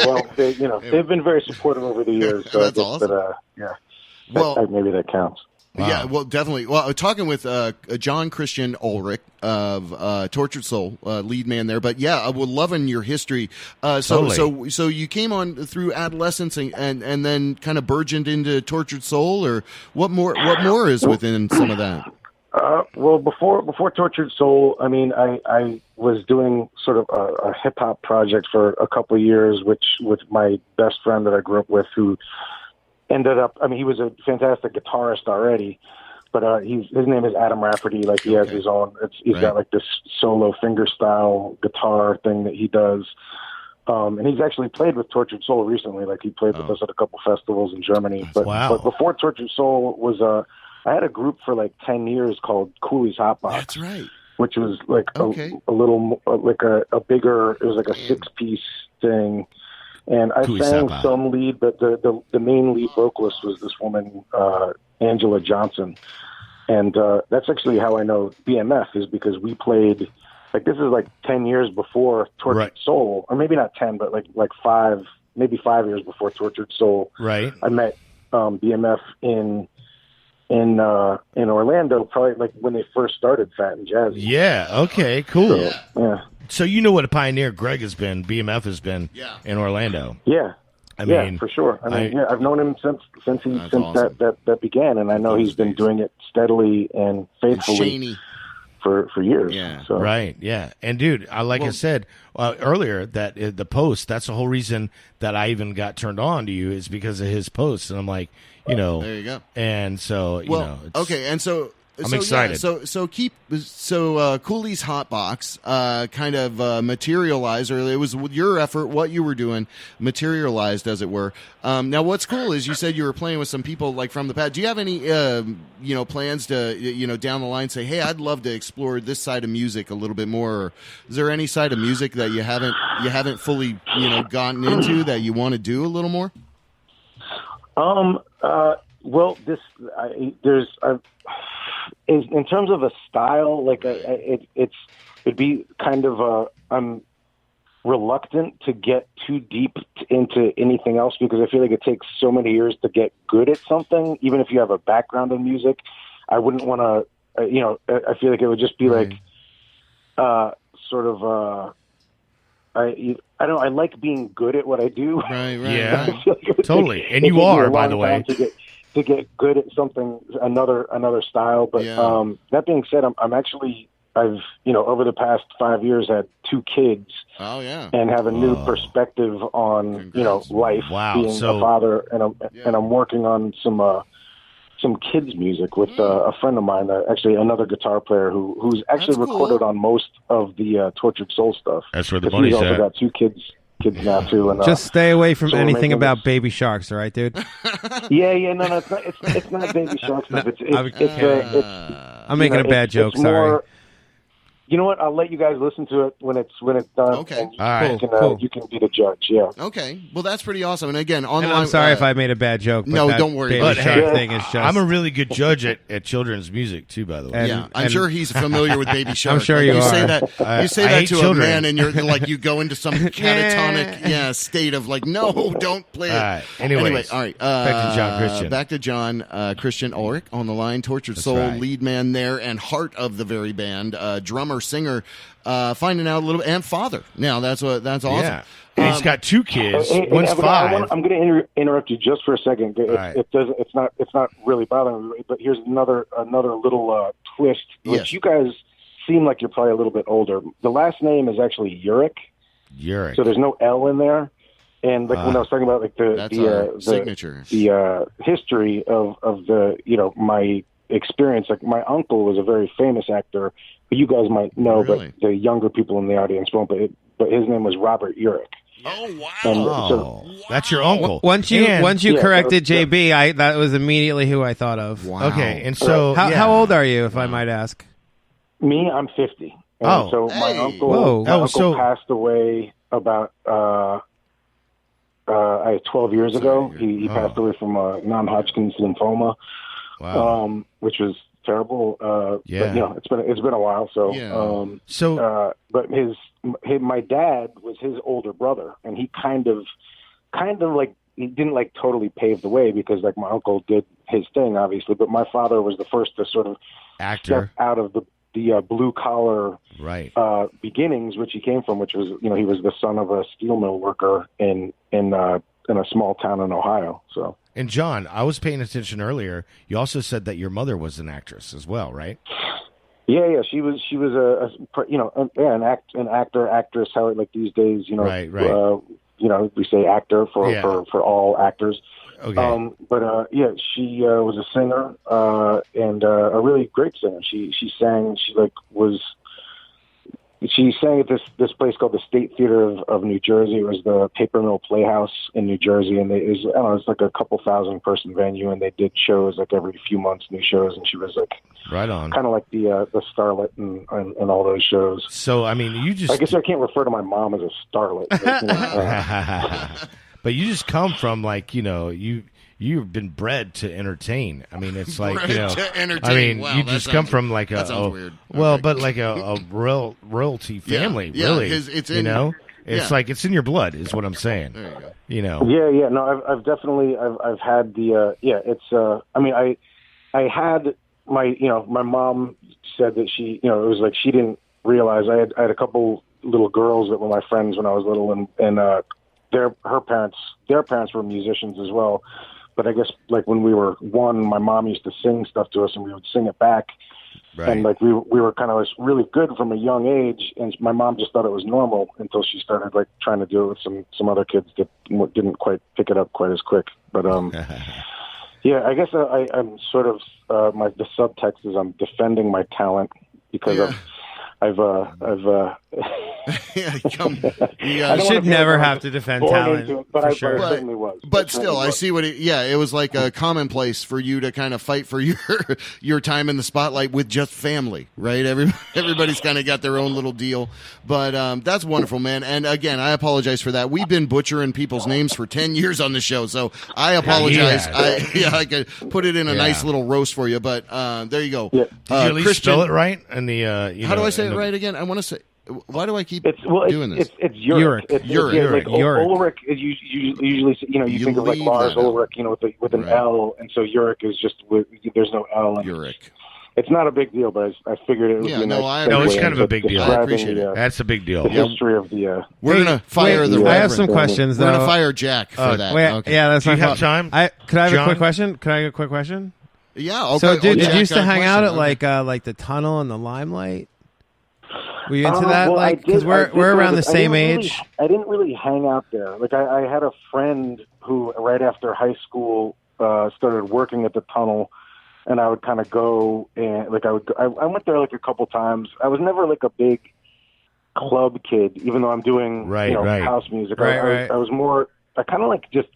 Well, they've been very supportive over the years. So that's awesome. Maybe that counts. Wow. Yeah, well, definitely. Well, talking with John Christian Ulrich of Tortured Soul, lead man there. But yeah, we're loving your history. Totally. So you came on through adolescence and then kind of burgeoned into Tortured Soul, or what more is within some of that? Well, before Tortured Soul, I mean, I was doing sort of a hip hop project for a couple of years, with my best friend that I grew up with, who ended up, I mean, he was a fantastic guitarist already, but his name is Adam Rafferty. Like he has his own, he's got like this solo finger style guitar thing that he does. And he's actually played with Tortured Soul recently. Like he played with us at a couple festivals in Germany. But before Tortured Soul was, I had a group for like 10 years called Cooley's Hotbox. That's right. Which was like a little, like a bigger, it was like a 6-piece thing. And I sang some lead, but the main lead vocalist was this woman, Angela Johnson. And that's actually how I know BMF, is because we played, like this is like 10 years before Tortured Soul, or maybe not 10, but like 5, maybe 5 years before Tortured Soul. Right. I met BMF in Orlando, probably like when they first started Fat and Jazzy. Yeah. Okay. Cool. So, yeah. So you know what a pioneer Greg has been, BMF has been in Orlando. Yeah. I mean, for sure. I mean, I've known him since awesome. that began, and I know he's been doing it steadily and faithfully for years. Yeah. So. Right. Yeah. And dude, I said earlier that the post, that's the whole reason that I even got turned on to you, is because of his posts. And I'm like, there you go. And so, okay. And so I'm excited. Cooley's Hotbox kind of materialized, or it was with your effort, what you were doing materialized, as it were. Now, what's cool is you said you were playing with some people like from the past. Do you have any plans to down the line say, hey, I'd love to explore this side of music a little bit more? Or is there any side of music that you haven't fully gotten into that you want to do a little more? Well, in terms of a style, like it'd be kind of I'm reluctant to get too deep into anything else because I feel like it takes so many years to get good at something. Even if you have a background in music, I wouldn't want to. I feel like it would just be like sort of. I like being good at what I do. Right. Yeah, I feel like totally. And you are, by the way. To get good at something, another style. But that being said, I've over the past 5 years had 2 kids. Oh yeah. And have a new perspective on life. Wow. Being a father, and I'm working on some kids music with a friend of mine, actually another guitar player who's actually recorded on most of the Tortured Soul stuff. That's where the money's at. He's also got 2 kids now too. And just stay away from anything about Baby Sharks, all right, dude? No, it's not Baby Shark stuff. I'm making a bad joke. Sorry. You know what? I'll let you guys listen to it when it's done. Okay. And all right. You can be the judge. Yeah. Okay. Well, that's pretty awesome. And again, on the I'm sorry if I made a bad joke. But no, don't worry. Baby Shark thing is just. I'm a really good judge at children's music too, by the way. I'm sure he's familiar with Baby Shark. I'm sure you are. Say that. You say that to children. a man, and you're like, you go into some catatonic state of like, no, don't play it. Anyway, all right. Back to John Christian. Back to John Christian Urich on the line. Tortured Soul lead man there, and heart of the very band, drummer, singer. Finding out a little bit, and father. Now that's awesome. Yeah. And he's got 2 kids. One's 5. I'm going to interrupt you just for a second. It's not really bothering me, but here's another little twist. Which you guys seem like you're probably a little bit older. The last name is actually Urich. So there's no L in there. And like when I was talking about like the signature, the history of the my experience, like my uncle was a very famous actor. You guys might know, but the younger people in the audience won't. But his name was Robert Urich. Oh wow! That's your uncle. Once you corrected JB, that was immediately who I thought of. Wow. Okay, and so how old are you, if I might ask? Me, I'm 50. And so my uncle passed away about 12 years ago. He passed away from non-Hodgkin's lymphoma, which was terrible. But, it's been a while. So, but my dad was his older brother, and he kind of like, he didn't like totally pave the way because like my uncle did his thing, obviously, but my father was the first to sort of step out of the blue collar beginnings, which he came from, which was, he was the son of a steel mill worker in a small town in Ohio. So. And John, I was paying attention earlier. You also said that your mother was an actress as well, right? Yeah. She was an actor, actress. How like these days, right. We say actor for all actors. Okay. She was a singer and a really great singer. She sang. She sang at this place called the State Theater of New Jersey. It was the Paper Mill Playhouse in New Jersey, and it's like a couple 1,000-person venue, and they did shows like every few months, new shows, and she was like right on, kind of like the starlet and all those shows. So I mean, I guess I can't refer to my mom as a starlet, but you just come from like You've been bred to entertain. I mean, it's like to entertain. I mean, wow, you just come from like weird. But like a royalty family, really. It's it's like it's in your blood, is what I'm saying. There you go. Yeah. No, I've definitely I've had the It's I mean, I had my mom said that she it was like she didn't realize I had a couple little girls that were my friends when I was little, and their parents were musicians as well. But I guess like when we were 1, my mom used to sing stuff to us, and we would sing it back. Right. And like we were kind of really good from a young age, and my mom just thought it was normal until she started like trying to do it with some other kids that didn't quite pick it up quite as quick. But Yeah, I guess I'm sort of the subtext is I'm defending my talent because I've you should never have to defend talent, but for I sure. certainly was. But still, I see what it was like a commonplace for you to kind of fight for your time in the spotlight with just family, right? Everybody's kind of got their own little deal. But that's wonderful, man. And again, I apologize for that. We've been butchering people's names for 10 years on the show, so I apologize. I could put it in a nice little roast for you, but there you go. Did you at least Christian, spell it right? And the how do I say it right again? I want to say. Why do I keep doing this? It's Urich. Urich. Ulrich is usually you think of like Lars Ulrich, with an L, and so Urich is just there's no L. Urich. It's not a big deal, but I figured it would be it's kind of a big deal. I appreciate it. That's a big deal. The history of the. We're gonna fire the. I have some questions. We're though. gonna fire Jack for that. Okay. Yeah, that's Do you my have time? Could I have John? a quick question? Could I have a quick question? Yeah. Okay. So, dude, did you used to got a hang out at question. like the Tunnel and the Limelight? Were you into that? Well, like, because we're around the same age. I didn't really hang out there. Like, I had a friend who, right after high school, started working at the Tunnel, and I would kind of go and I went there like a couple times. I was never like a big club kid, even though I'm doing house music. I was more. I kind of like just.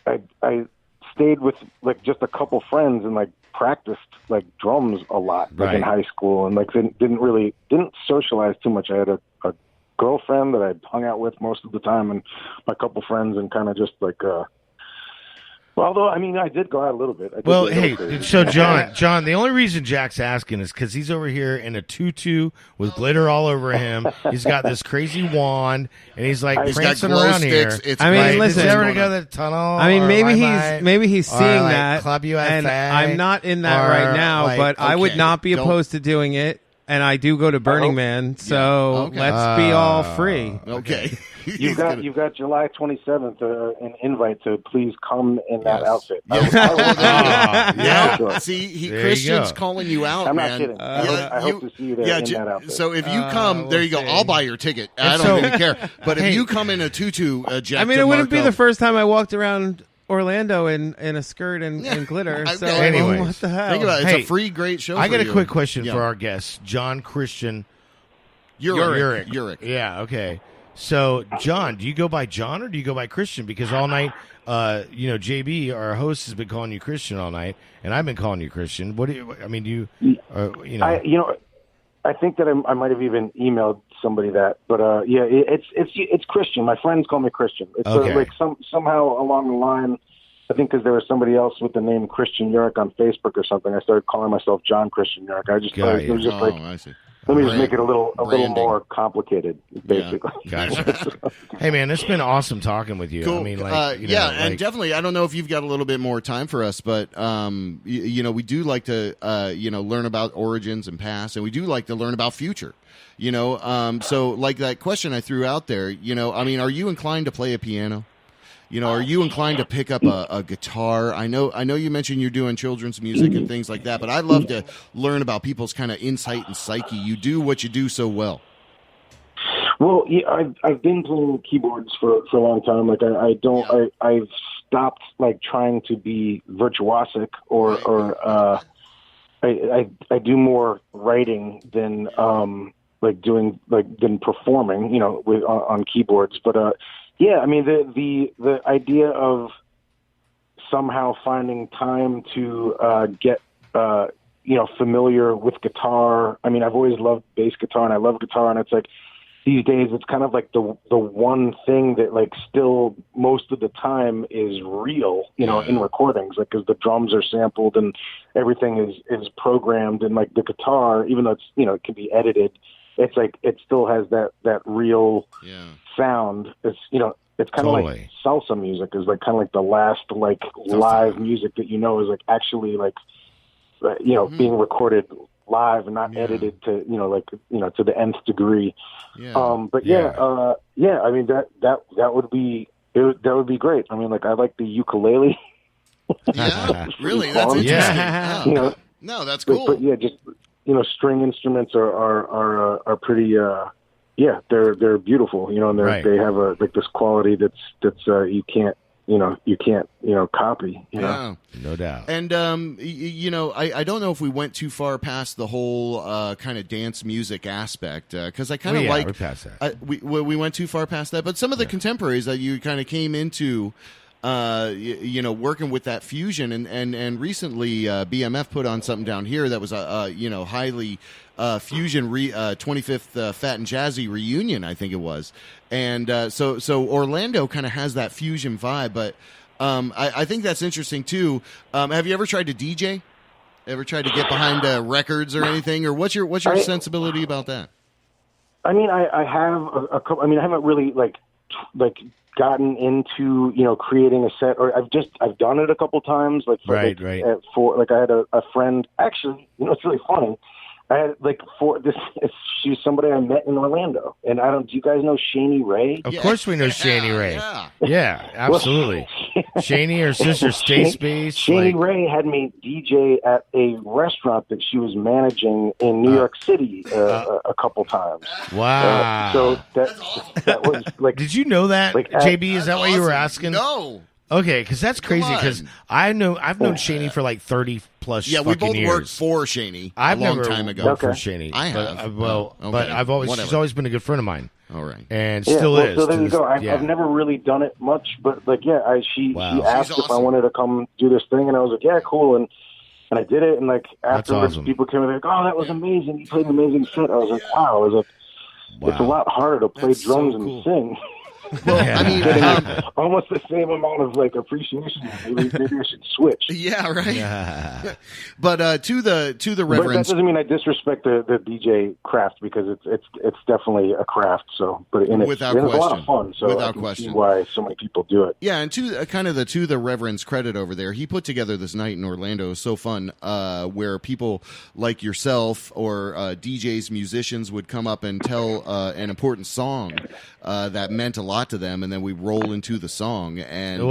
I stayed with like just a couple friends and like practiced like drums a lot in high school, and like didn't socialize too much. I had a girlfriend that I hung out with most of the time, and my couple friends, and kind of just like although I mean I did go out a little bit. So John, the only reason Jack's asking is because he's over here in a tutu with glitter all over him. He's got this crazy wand, and he's like prancing around sticks. here. I mean, listen, did you ever go to the Tunnel? I mean, maybe he's seeing that, Club USA, and I'm not in that right now. But I would not be opposed to doing it. And I do go to Burning Man, so let's be all free. Okay. You've got July 27th, an invite to please come in that outfit. See, Christian's calling you out, I'm man. not kidding. I hope to see you there in that outfit. So if you come, there you go. I'll buy your ticket. I don't even care. But if you come in a tutu, Jack I mean, it wouldn't be the first time I walked around Orlando in a skirt and glitter. So anyways, what the hell? Think about it. It's a free, great show. I got a quick question for our guest, John Christian Urich. Yeah. Okay. So, John, do you go by John or do you go by Christian? Because all night, JB, our host, has been calling you Christian all night, and I've been calling you Christian. What do you? I mean, do you? I think that I might have even emailed somebody that, but it's Christian. My friends call me Christian. It's like somehow along the line, I think because there was somebody else with the name Christian Urich on Facebook or something, I started calling myself John Christian Urich. I just thought it was just I see. Let me just make it a little more complicated, basically. Yeah. Gotcha. Hey, man, it's been awesome talking with you. Cool. I mean, and definitely, I don't know if you've got a little bit more time for us, but we do like to learn about origins and past, and we do like to learn about future. So like that question I threw out there, I mean, are you inclined to play a piano? Are you inclined to pick up a guitar? I know you mentioned you're doing children's music and things like that, but I'd love to learn about people's kind of insight and psyche. You do what you do so well. Well, yeah, I've been playing keyboards for a long time. Like I've stopped like trying to be virtuosic or I do more writing than than performing, on keyboards. But yeah, I mean the idea of somehow finding time to get familiar with guitar. I mean, I've always loved bass guitar and I love guitar, and it's like these days it's kind of like the one thing that like still most of the time is real, in recordings, like because the drums are sampled and everything is programmed, and like the guitar, even though it's it can be edited, it's like it still has that real sound. It's it's kind of like salsa music is like kind of like the last like live music that is like actually like being recorded live and not edited to to the nth degree. I mean that would be great. I mean, like I like the ukulele. Really, that's interesting. No, that's cool. But yeah, just string instruments are pretty. They're beautiful. And they have like this quality that's you can't you can't copy. Yeah, no doubt. And I don't know if we went too far past the whole kind of dance music aspect because I kind of we're past that. We went too far past that, but some of the contemporaries that you kind of came into. Working with that fusion, and recently BMF put on something down here that was a highly fusion 25th Fat and Jazzy reunion, I think it was, and so Orlando kind of has that fusion vibe, but I think that's interesting too. Have you ever tried to DJ? Ever tried to get behind records or anything, or what's your sensibility about that? I mean, I have a couple. I mean, I haven't really like gotten into creating a set, or I've done it a couple times, like for, right. I had a friend, actually, it's really funny. I had she's somebody I met in Orlando, and do you guys know Shani Ray? Of course we know Shani Ray. Yeah, absolutely. Shani, her sister, Stay Space. Shani Ray had me DJ at a restaurant that she was managing in New York City a couple times. Wow. So that was like. Did you know that, JB? Is that why you were asking? No. Okay, because that's crazy. Because I've known Shani for like 30 plus. Yeah, we both years. worked for Shani a long time ago. Worked for Shani. I have. But she's always been a good friend of mine. All right, and still is. So there you go. I've never really done it much, but she asked if I wanted to come do this thing, and I was like, yeah, cool, and I did it, and like afterwards, people came and they're like, oh, that was amazing. You played an amazing set. I was like, wow. It's a lot harder to play drums and sing. Well, I mean, almost the same amount of like appreciation. Maybe I should switch. Yeah, right. Yeah. But to the Reverends. But that doesn't mean I disrespect the DJ craft, because it's definitely a craft. So, but it's a lot of fun. So without I can question, see why so many people do it. Yeah, and to the Reverends credit over there, he put together this night in Orlando. It was so fun, where people like yourself or DJs, musicians would come up and tell an important song that meant a lot to them, and then we roll into the song. And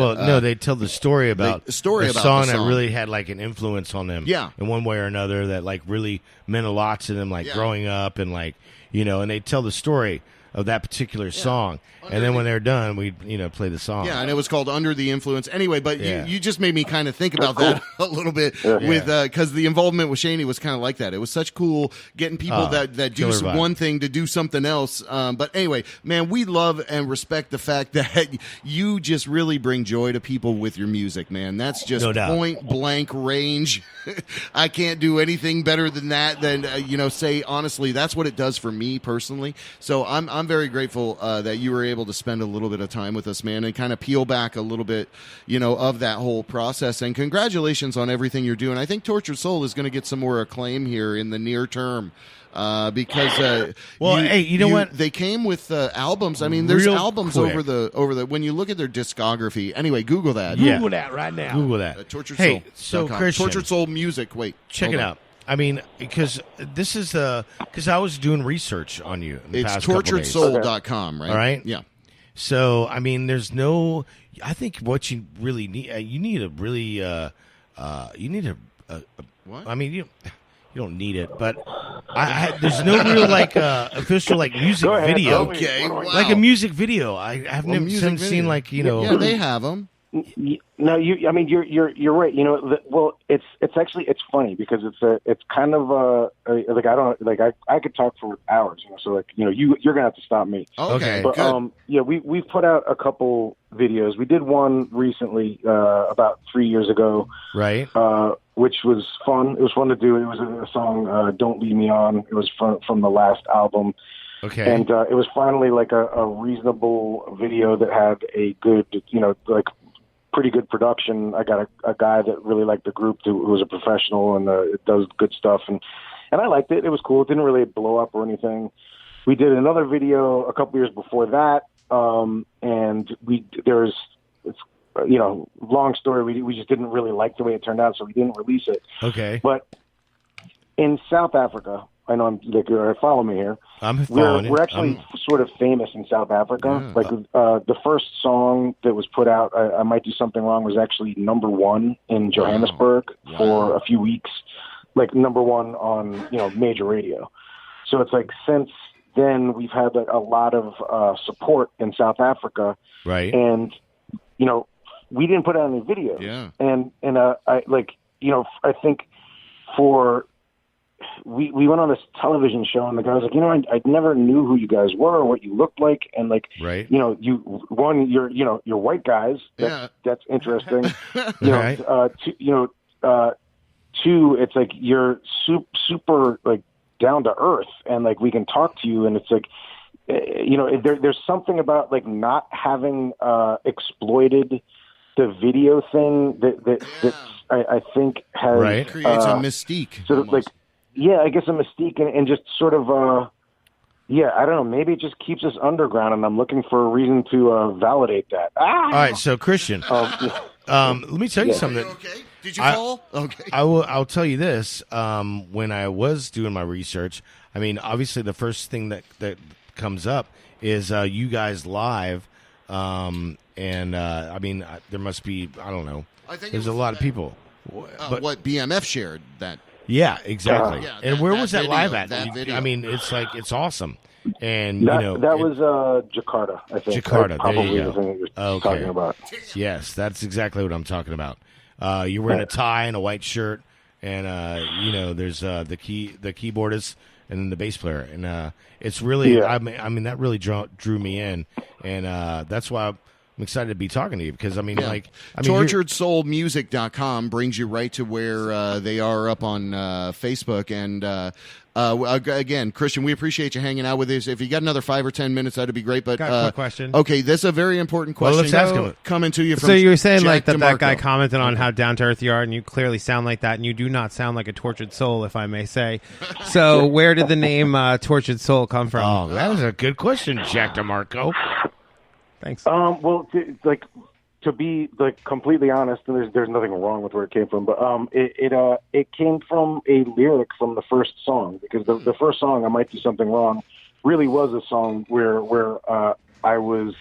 they tell the story about song that really had like an influence on them, in one way or another, that like really meant a lot to them, like growing up, and like and they tell the story of that particular song, and then when they're done, we play the song. Yeah, and it was called Under the Influence. Anyway, but you just made me kind of think about that a little bit with because the involvement with Shani was kind of like that. It was such cool getting people that do one thing to do something else. But anyway, man, we love and respect the fact that you just really bring joy to people with your music, man. That's just point blank range. I can't do anything better than that. Say honestly, that's what it does for me personally. So I'm very grateful that you were able to spend a little bit of time with us, man, and kind of peel back a little bit, of that whole process. And congratulations on everything you're doing. I think Tortured Soul is going to get some more acclaim here in the near term. Because what? They came with albums. I mean, there's albums over the. When you look at their discography. Anyway, Google that. Google that right now. Google that. Tortured Soul. So Christian, Tortured Soul music. Wait, check it out. I mean, because this is because I was doing research on you. It's torturedsoul.com, right? All right. Yeah. So I mean, there's no. I think what you really need, you need a really, you need a what? I mean, you don't need it, but there's no real like official like music video. Okay, wow. Like a music video. I haven't seen like Yeah, they have them. No, you're right. It's funny because it's kind of I could talk for hours. So you're gonna have to stop me. Okay, but good. we've put out a couple videos. We did one recently about 3 years ago, right? Which was fun. It was fun to do. It was a song, "Don't Lead Me On." It was from the last album. Okay. And it was finally like a reasonable video that had a good, pretty good production. I got a guy that really liked the group who was a professional and does good stuff. And I liked it. It was cool. It didn't really blow up or anything. We did another video a couple years before that. And long story. We just didn't really like the way it turned out, so we didn't release it. Okay. But in South Africa, I know follow me here. I'm following. We're actually sort of famous in South Africa. Yeah. The first song that was put out, I Might Do Something Wrong, was actually number one in Johannesburg for a few weeks, like number one on major radio. So it's like since then we've had a lot of support in South Africa, right? And we didn't put out any videos. Yeah. And I I think we went on this television show, and the guy was like, I never knew who you guys were or what you looked like, and like, right. You're white guys. That's interesting. Right. Two, it's like you're super like down to earth, and like we can talk to you, and it's like, there's something about like not having exploited the video thing that I think has creates a mystique. Sort of like, I guess a mystique, and just sort of I don't know. Maybe it just keeps us underground, and I'm looking for a reason to validate that. All right, so Christian, let me tell you something. Okay. Did you fall? Okay. I'll tell you this. When I was doing my research, I mean, obviously the first thing that comes up is you guys live, and I mean, there must be, I don't know. I think there's a lot of people. But what BMF shared that. Yeah, exactly. And where was that video, live at? that video. I mean, it's awesome. And that was Jakarta, I think. Jakarta, probably there you the thing go. you're talking about. Yes, that's exactly what I'm talking about. You're wearing a tie and a white shirt, and there's the keyboardist and then the bass player, and it's really I mean that really drew me in, and that's why I'm excited to be talking to you, because TorturedSoulMusic.com brings you right to where they are up on Facebook. And again, Christian, we appreciate you hanging out with us. If you got another 5 or 10 minutes, that'd be great. But got a quick question. Okay, this is a very important question. Well, let's ask him. Coming to you from So you were saying Jack like that DeMarco. guy commented on how down to earth you are, and you clearly sound like that, and you do not sound like a tortured soul, if I may say. So where did the name Tortured Soul come from? Oh, that was a good question, Jack DeMarco. Thanks. Well, to be like completely honest, and there's nothing wrong with where it came from, but it came from a lyric from the first song, because the first song, I Might Do Something Wrong, really was a song where I was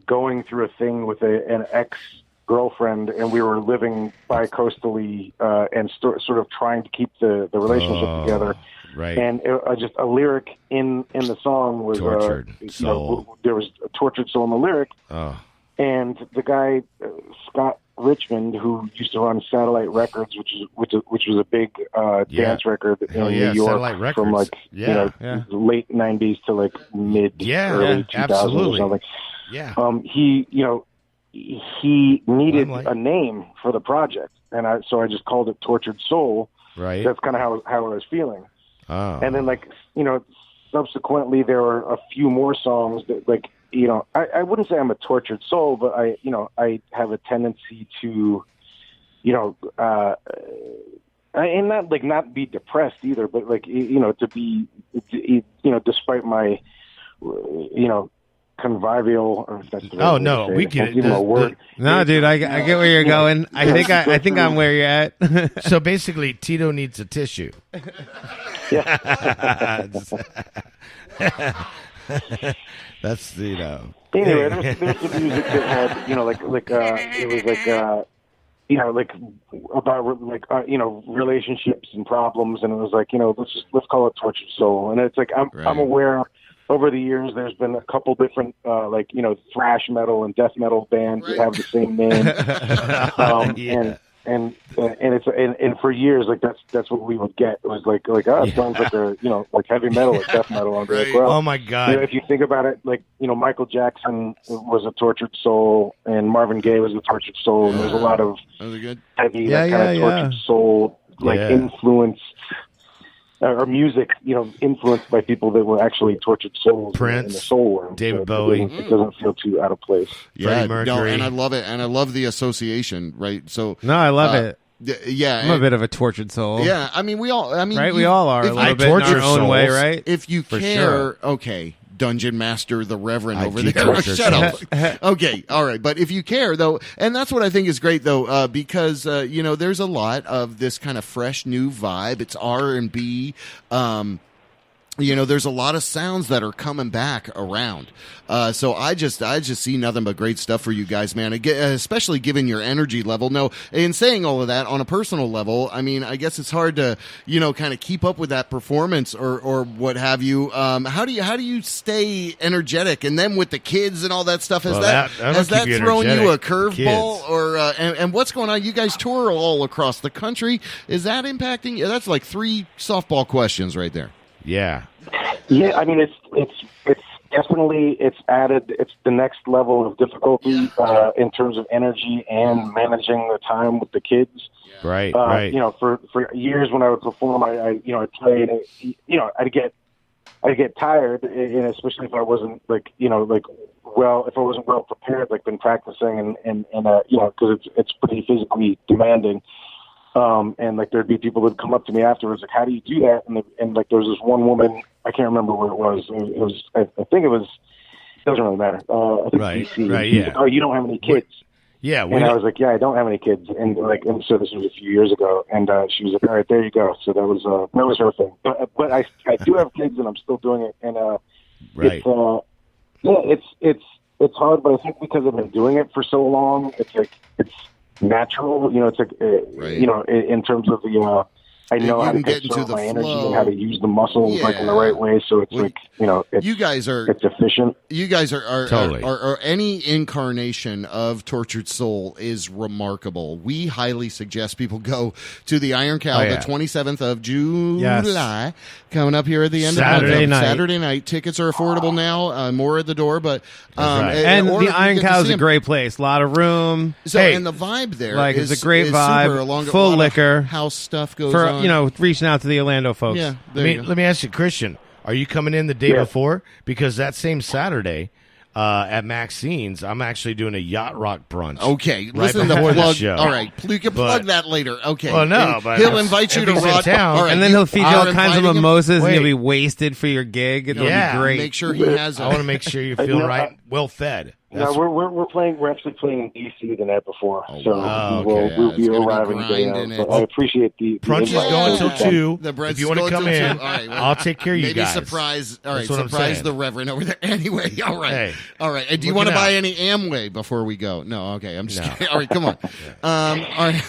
going through a thing with an ex-girlfriend, and we were living bi-coastally and sort of trying to keep the relationship together. Right. And just a lyric in the song was Tortured Soul. There was a Tortured Soul in the lyric. Oh. And the guy Scott Richmond, who used to run Satellite Records, which was a big dance record in New York from like late '90s to like mid early 2000s or something. Yeah. He needed a name for the project, and so I just called it Tortured Soul. Right. That's kind of how I was feeling. Oh. And then subsequently there were a few more songs that I wouldn't say I'm a tortured soul, but I have a tendency to, and not be depressed either, but to be, despite my, convivial. Or if that's the right way to say we it. get Give him a word. No, dude, I get where you're going. I think I'm where you're at. So basically, Tito needs a tissue. That's Anyway, there's the music that had it was about relationships and problems, and it was like let's call it Tortured Soul, and it's like I'm aware. Over the years, there's been a couple different, thrash metal and death metal bands that have the same name, and for years, that's what we would get. It was it sounds like heavy metal or death metal. And right. Oh my God! If you think about it, Michael Jackson was a tortured soul, and Marvin Gaye was a tortured soul, and there's a lot of heavy tortured soul influence. Or music, influenced by people that were actually tortured souls Prince, in the soul world. David Bowie. It doesn't feel too out of place. Freddie Mercury. And I love it, and I love the association. Right, so no, I love it. Yeah, I'm a bit of a tortured soul. Yeah, I mean, we all. I mean, right? We all are a little bit in our own way, right? If you care, okay. Dungeon Master, the Reverend over there. Shut up. Okay, all right. But if you care, though, and that's what I think is great, though, because there's a lot of this kind of fresh new vibe. It's R&B. there's a lot of sounds that are coming back around. So I just see nothing but great stuff for you guys, man. Especially given your energy level. No, in saying all of that on a personal level, I mean, I guess it's hard to, kind of keep up with that performance or what have you. How do you stay energetic? And then with the kids and all that stuff, has that thrown you a curveball or and what's going on? You guys tour all across the country. Is that impacting? That's like 3 softball questions right there. Yeah. Yeah, I mean, it's definitely added. It's the next level of difficulty in terms of energy and managing the time with the kids. Right. For years when I would perform, I played. I'd get tired, and especially if I wasn't if I wasn't well prepared, like been practicing and because it's pretty physically demanding. And like there'd be people that would come up to me afterwards, like, how do you do that? And like there was this one woman, I can't remember where it was. I think it doesn't really matter. I think DC. Right, yeah. Like, oh, you don't have any kids. Yeah. And I was like, yeah, I don't have any kids. And so this was a few years ago. And she was like, all right, there you go. So that was her thing. But I do have kids, and I'm still doing it. And it's hard. But I think because I've been doing it for so long, it's natural, it's like, in terms of the, I know how to conserve my energy and how to use the muscles like in the right way. So it's it's efficient. You guys are totally. Are any incarnation of Tortured Soul is remarkable. We highly suggest people go to the Iron Cow the 27th of July, coming up here at the end of Saturday night. Tickets are affordable now, more at the door, but and the Iron Cow is a great place. A lot of room. So and the vibe there, it's a great vibe. Full liquor, house stuff goes on. Reaching out to the Orlando folks. Yeah, let me ask you, Christian, are you coming in the day before? Because that same Saturday at Maxine's, I'm actually doing a yacht rock brunch. Okay, right listen to before plug. the show. All right, you can plug that later. Okay. Well, no, but he'll invite you to town, right, and then he'll feed you all kinds of mimosas, and you'll be wasted for your gig. It'll be great. Make sure he has. I want to make sure you're feeling right, well fed. No, we're actually playing in DC the night before, we'll be arriving day of. But I appreciate the brunch is going till 2. The if you want to come in, I'll take care of you guys. Maybe surprise. All right, surprise the Reverend over there. Anyway, all right, hey, all right. And do you want to buy any Amway before we go? No, okay. I'm just kidding. All right, come on. All right.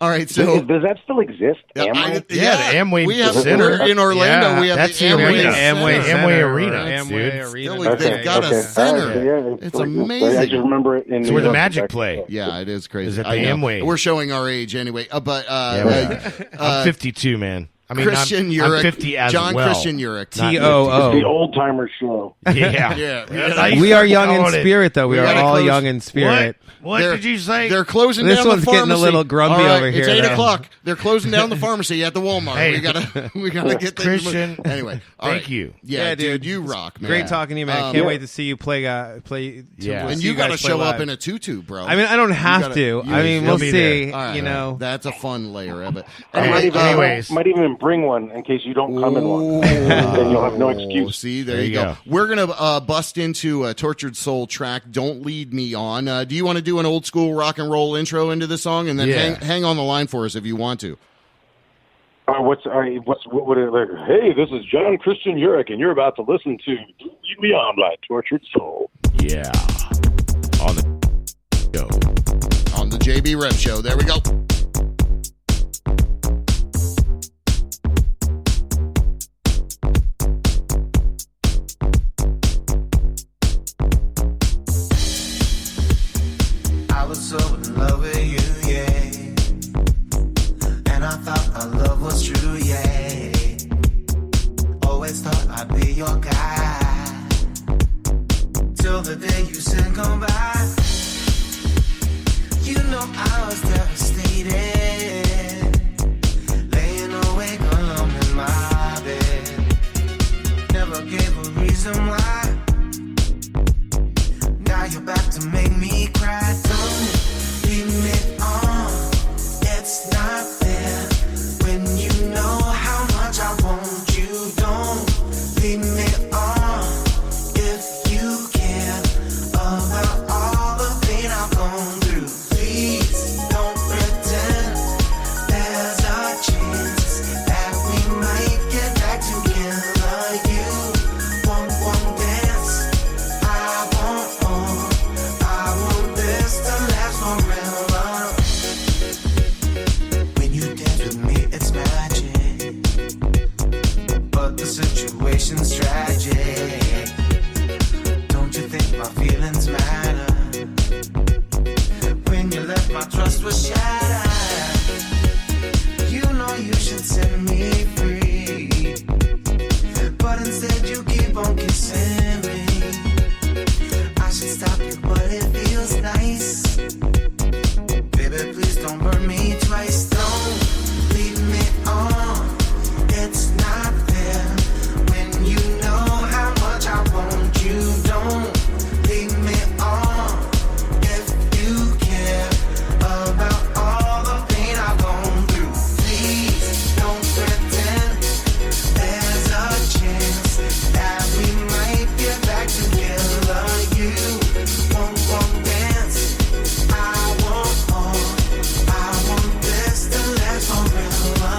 All right, so does that still exist? Amway? The Amway we have Center in Orlando. We have that's the Amway Arena. They've got a center. It's amazing. I just remember it. It's where the Magic play. Yeah, it is crazy. Is at the Amway. We're showing our age anyway. But I'm 52, man. I mean, Christian Urich, I'm 50 as John well. Christian Urich. TOO. It's the old timer show. Yeah. We are young in spirit, though. We are all young in spirit. What did you say? They're closing this down the one's pharmacy. getting a little grumpy over here. It's 8 o'clock. They're closing down the pharmacy at the Walmart. Hey. We gotta get things Christian. Anyway, Thank you. Yeah, dude, you rock, man. Great talking to you, man. Can't wait to see you play. And you got to show up in a tutu, bro. I mean, I don't have to. I mean, we'll see. Right, that's a fun layer of it. I might even bring one in case you don't come in one. Then you'll have no excuse. See, there you go. We're gonna bust into a Tortured Soul track. Don't Lead Me On. Do you want to do an old school rock and roll intro into the song, and then hang on the line for us if you want to? What would it like? Hey, this is John Christian Urich, and you're about to listen to "Lead Me On" by Tortured Soul. Yeah, on the show, on the JB Rev Show. There we go. I was so in love with you, yeah. And I thought our love was true, yeah. Always thought I'd be your guy. Till the day you said goodbye. You know I was devastated. Laying awake alone in my bed. Never gave a reason why. Now you're back to make me cry. Don't leave me on. It's not fair when you know how much I want you. Don't leave me on if you care about all the pain I've gone through. Please don't pretend situation's tragic. Don't you think my feelings matter? When you left, my trust was shattered. You know you should set me free, but instead you keep on kissing me. I should stop you, but it feels nice. Baby, please don't burn me twice. Don't leave me on. It's not fair when you know how much I want you. Don't leave me on if you care about all the pain I've gone through. Please don't pretend there's a chance that we might get back together. You won't dance. I want all. I want this to last forever.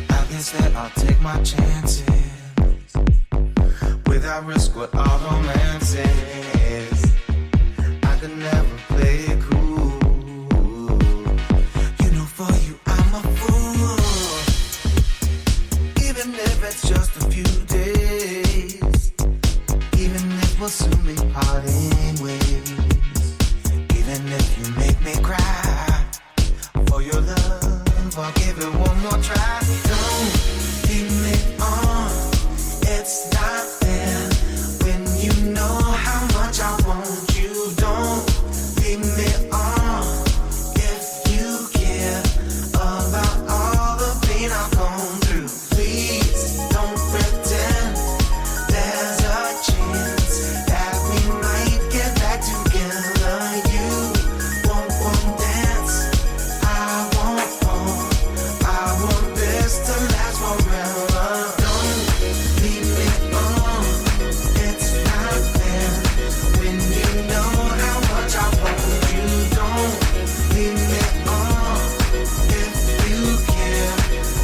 I guess that I'll take my chances without risk what all romance is. I could never play it cool. You know, for you I'm a fool. Even if it's just a few days, even if we'll soon be parting ways, even if you make me cry for your love, I'll give it one more try. Don't leave me on. It's not fair when you know how much I want you. Don't leave me on if you care about all the pain I've gone through. Please don't pretend there's a chance that we might get back together. You won't dance. I want more. I want this to last forever. Don't leave me on. It's not fair when you know how much I want you. Don't leave me on if you care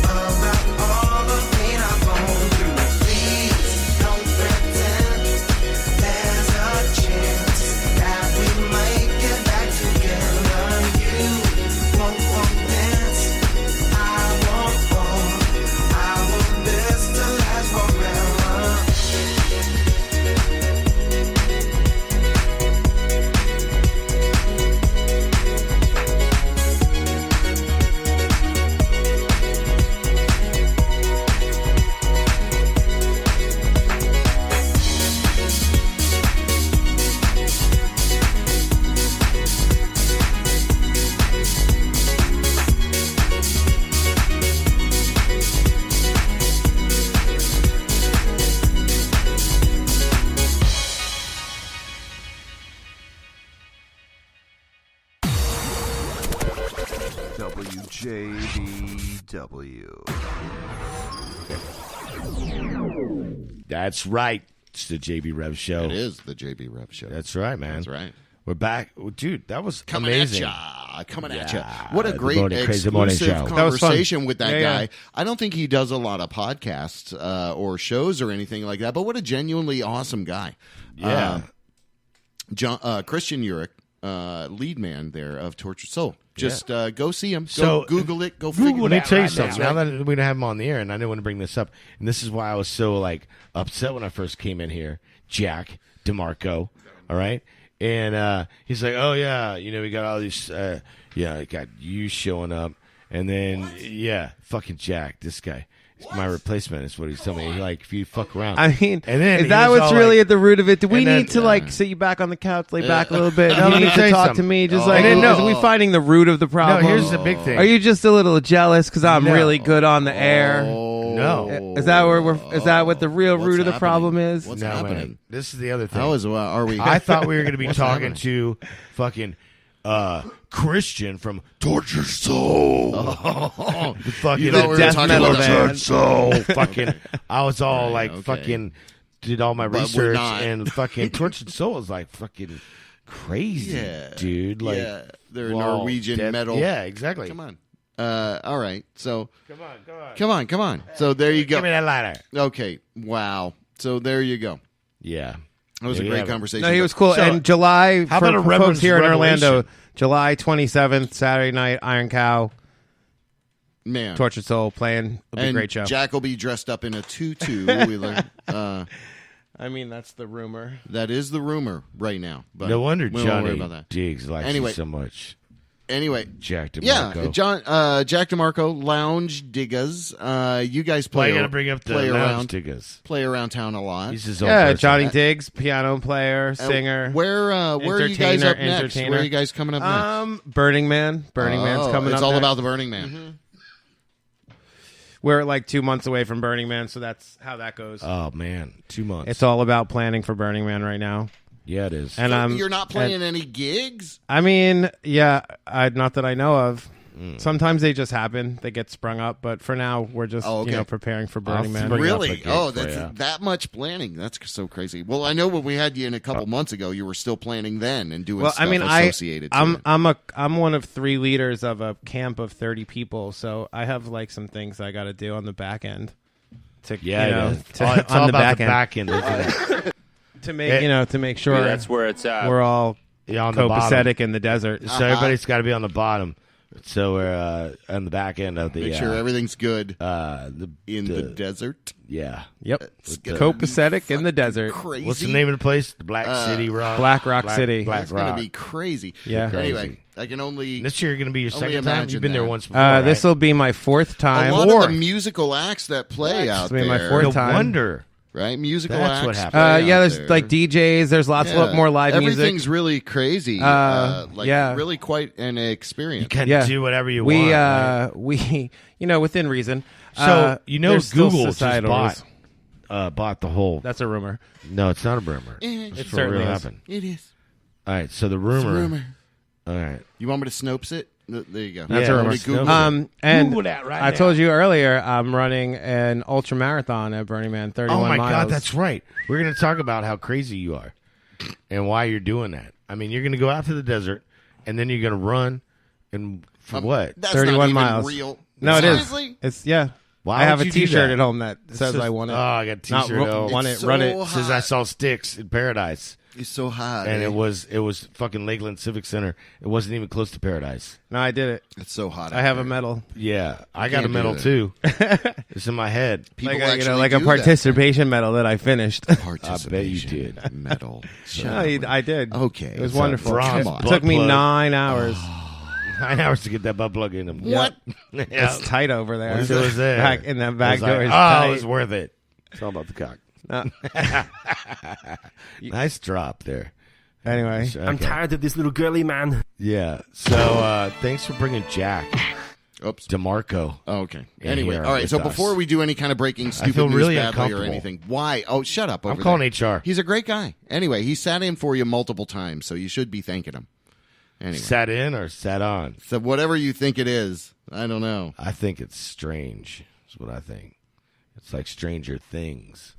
about all the pain I've gone through. Please don't pretend there's a chance that we might get back together. You won't dance. I want more. I want this to last forever. WJBW. That's right. It's the JB Rev Show. It is the JB Rev Show. That's right, man. That's right. We're back. Dude, that was Coming amazing. Coming at Yeah, you. What a the great Crazy Morning exclusive Show. That was fun. conversation with that Yeah, guy. yeah. I don't think he does a lot of podcasts or shows or anything like that, but what a genuinely awesome guy. Yeah. Christian Urich, lead man there of Tortured Soul. Just go see him. Go So, Google it. Go figure Let it me out. tell you right something. now. Now that we don't have him on the air, and I didn't want to bring this up, and this is why I was so like upset when I first came in here. Jack Demarco, all right, and he's like, "Oh yeah, we got all these, I got you showing up, and then fucking Jack, this guy." My replacement is what he's telling me. Like, if you fuck around, I mean, and then is that what's really at the root of it? Do we and then- need to like sit you back on the couch, lay back a little bit? No, Do let you me need tell to you talk to something. me? Just Oh, like, I didn't know. are we finding the root of the problem? No, here's the big thing. Are you just a little jealous because I'm No. really good on the air? No. Is that where is that what the real What's root of the happening? problem is? What's No, happening? man. This is the other thing. How is are we? I thought we were going to be What's talking happening? to fucking Christian from Tortured Soul. The fucking You thought we were death talking metal about band. Tortured Soul. Fucking, I was all Right, like okay. fucking did all my But we're research not. and fucking Tortured Soul is like fucking crazy, dude. Like, they're well, Norwegian death- metal. Yeah, exactly. Come on. All right. So Come on. come on. So there you go. Give me that lighter. Okay. Wow. So there you go. Yeah. That was a There you great have it. conversation. No, he was cool. So, and July, how for, about a for Reverends folks here in Revelation? Orlando, July 27th, Saturday night, Iron Cow. Man. Tortured Soul playing. It'll be a great show. Jack will be dressed up in a tutu. I mean, that's the rumor. That is the rumor right now. But no wonder we won't worry Johnny about that. Diggs likes you so much. Anyway, Jack Demarco. Yeah, Jack Demarco, Lounge Diggas. You guys play. I got to bring up the Lounge Diggas. Play around town a lot. He's his own person. Johnny Diggs, piano player, singer. Where are you guys up next? Where are you guys coming up next? Burning Man. Burning Man's coming up. It's all next. about the Burning Man. Mm-hmm. We're like 2 months away from Burning Man, so that's how that goes. Oh man, 2 months. It's all about planning for Burning Man right now. Yeah, it is. And so you're not playing any gigs? I mean, yeah, not that I know of. Sometimes they just happen; they get sprung up. But for now, we're just preparing for Burning Man. Really? Oh, that's that much planning. That's so crazy. Well, I know when we had you in a couple months ago, you were still planning then and doing stuff associated. I'm one of 3 leaders of a camp of 30 people, so I have like some things I got to do on the back end. It's all about the back end, isn't it? To make sure that's where it's at. We're all on copacetic in the desert. So everybody's got to be on the bottom. So we're on the back end of the. Make sure everything's good in the desert. Yeah. Yep. Copacetic in the desert. Crazy. What's the name of the place? The Black City Rock. Black Rock City. That's going to be crazy. Yeah. Anyway, I can only. This year going to be your second time. You've been there once before. Right? This will be my 4th time. A lot of the musical acts that play out there. My 4th time. No wonder. Right, musical That's acts. What happened. There's like DJs. There's lots more live music. Everything's really crazy. Really quite an experience. You can do whatever you want. Right? We within reason. So Google just bought the whole. That's a rumor. No, it's not a rumor. It certainly happened. It is. All right, so the rumor. All right, you want me to Snopes it? There you go. That's a rumor. And Google that right I now. told you earlier, I'm running an ultra marathon at Burning Man, 31 miles. Oh my God, that's right. We're going to talk about how crazy you are and why you're doing that. I mean, you're going to go out to the desert and then you're going to run and for what? That's 31 not even miles. Real. No, Seriously? it is. It's Why I have would a you do T-shirt that? at home that says I won it. Oh, I got a T-shirt. Run it. It says I saw sticks in paradise. It's so hot. And it was fucking Lakeland Civic Center. It wasn't even close to paradise. No, I did it. It's so hot. I have a medal. Yeah, I got a medal too. It's in my head. People like a participation medal that I finished. I bet you did. Medal. No, I did. Okay, it was wonderful. It took me 9 hours. 9 hours to get that butt plug in them. What? Yeah. It's tight over there. It was there. Back in that back door. It was worth it. It's all about the cock. No. Nice drop there. Anyway, I'm tired of this little girly man. Yeah. So thanks for bringing Jack. Oops. DeMarco. Oh, okay. Anyway, all right. So before we do any kind of breaking stupid feel news really badly or anything, why? Oh, shut up. I'm calling HR. He's a great guy. Anyway, he sat in for you multiple times, so you should be thanking him. Anyway. Sat in or sat on? So whatever you think it is, I don't know. I think it's strange. That's what I think. It's like Stranger Things.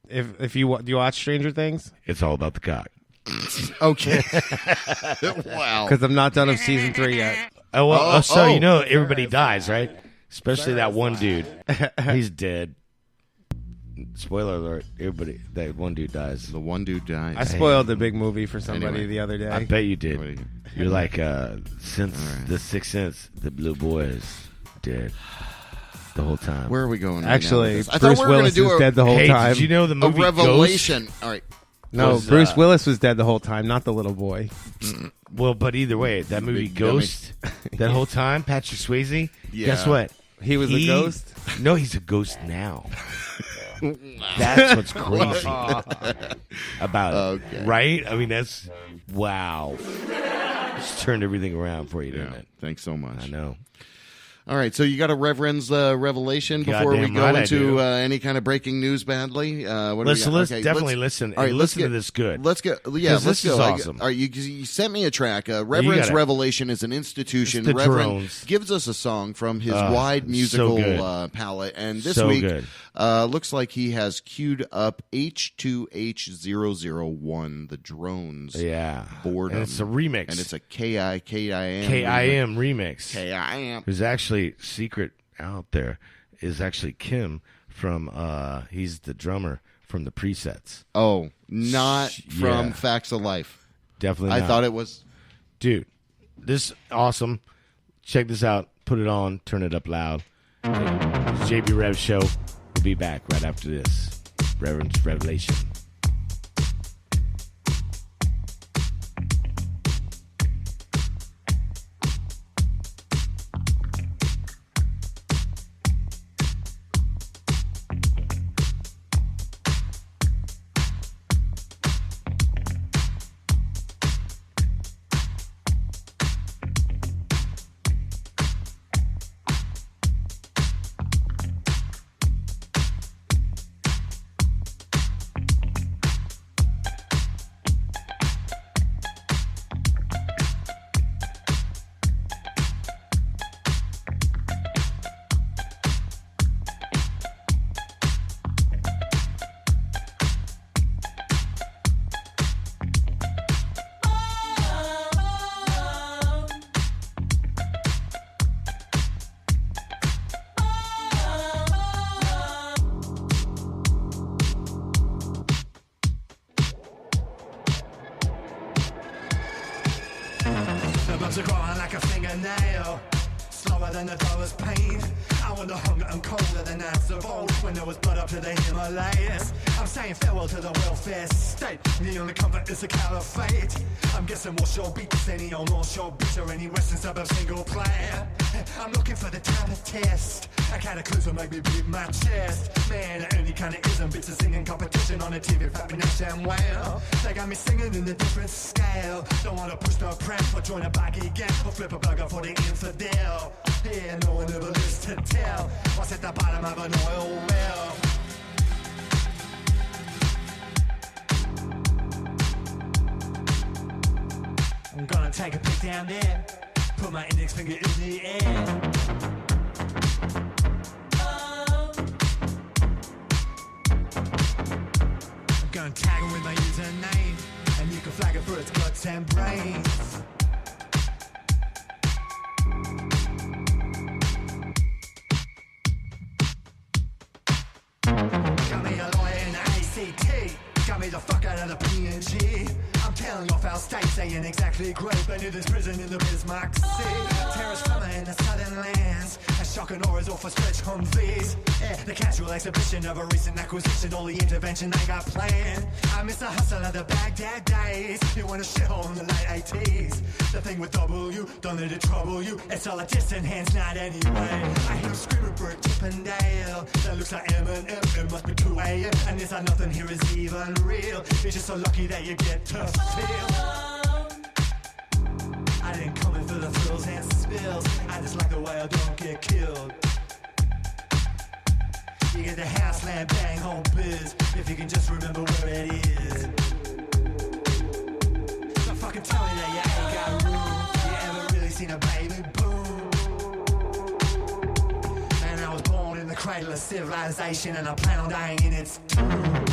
If you do you watch Stranger Things? It's all about the cock. Okay. Wow. Because I'm not done with season 3 yet. Everybody dies, right? Especially that one dude. He's dead. Spoiler alert! That one dude dies. The one dude dies. I spoiled the big movie for somebody the other day. I bet you did. You're like, since The Sixth Sense, the blue boy is dead the whole time. Where are we going? Actually, Bruce Willis is dead the whole time. Did you know the movie Revelation? Ghost? All right. No, Bruce Willis was dead the whole time, not the little boy. Well, but either way, that movie Ghost, that whole time, Patrick Swayze. Yeah. Guess what? He was a ghost. No, he's a ghost now. That's what's crazy about it, right? I mean, that's wow. Just turned everything around for you, didn't it? Thanks so much. I know. All right, so you got a Reverends Revelation before we go into any kind of breaking news badly? Let's definitely listen. All right, listen to this good. Let's go. Yeah, let's this go. Is awesome. All right, you sent me a track. Reverends Revelation is an institution. The Reverend drones. gives us a song from his wide musical palette, and this week looks like he has queued up H2H001, the drones. Yeah, boredom. And it's a remix, and it's a KIM remix. KIM. Who's actually secret out there is actually Kim from he's the drummer from the Presets. Oh, not from Facts of Life. Definitely not. I thought it was. Dude, this awesome. check this out. Put it on. Turn it up loud. JB Rev Show. We'll be back right after this. Reverends Revelation. are growing like a fingernail, slower than the dullest pain. I wonder hunger and colder than ants of old, when there was blood up to the Himalayas. I'm saying farewell to the welfare state, the only comfort is the caliphate. I'm guessing what's your beat, any old North Shore beach or any western suburb single player. I'm looking for the type of test, a cataclysm maybe beat my chest. Man, it only kinda isn't bits of singing competition on the TV, fat nation. Well, they got me singing in a different scale. Don't wanna push the prank or join a baggy gang or flip a burger for the infidel. Yeah, no one ever lives to tell what's at the bottom of an oil well. I'm gonna take a peek down there, put my index finger in the air. I'm gonna tag him with my username, and you can flag it for its guts and brains. Got me a lawyer in the ACT, got me the fuck out of the PNG. I'm telling off our states, they ain't exactly great, but near this prison in the Bismarck Sea. Terrorist summer in the southern lands, and shocking horrors off a stretch Humvees. Yeah, the casual exhibition of a recent acquisition, all the intervention they got planned. I miss the hustle of the Baghdad days, you want a shithole in the late 80s. The thing with W, don't let it trouble you, it's all a distant hands, not anyway. I hear him screaming for a Chippendale, that looks like Eminem, it must be 2 a.m. And there's like nothing here is even real, you're just so lucky that you get to feel. I didn't come in for the thrills and spills, I just like the way I don't get killed. You get the house, land, bang, home biz, if you can just remember where it is. Don't fucking tell me that you ain't got room, you ever really seen a baby boom? And I was born in the cradle of civilization, and I plan on dying in its tomb.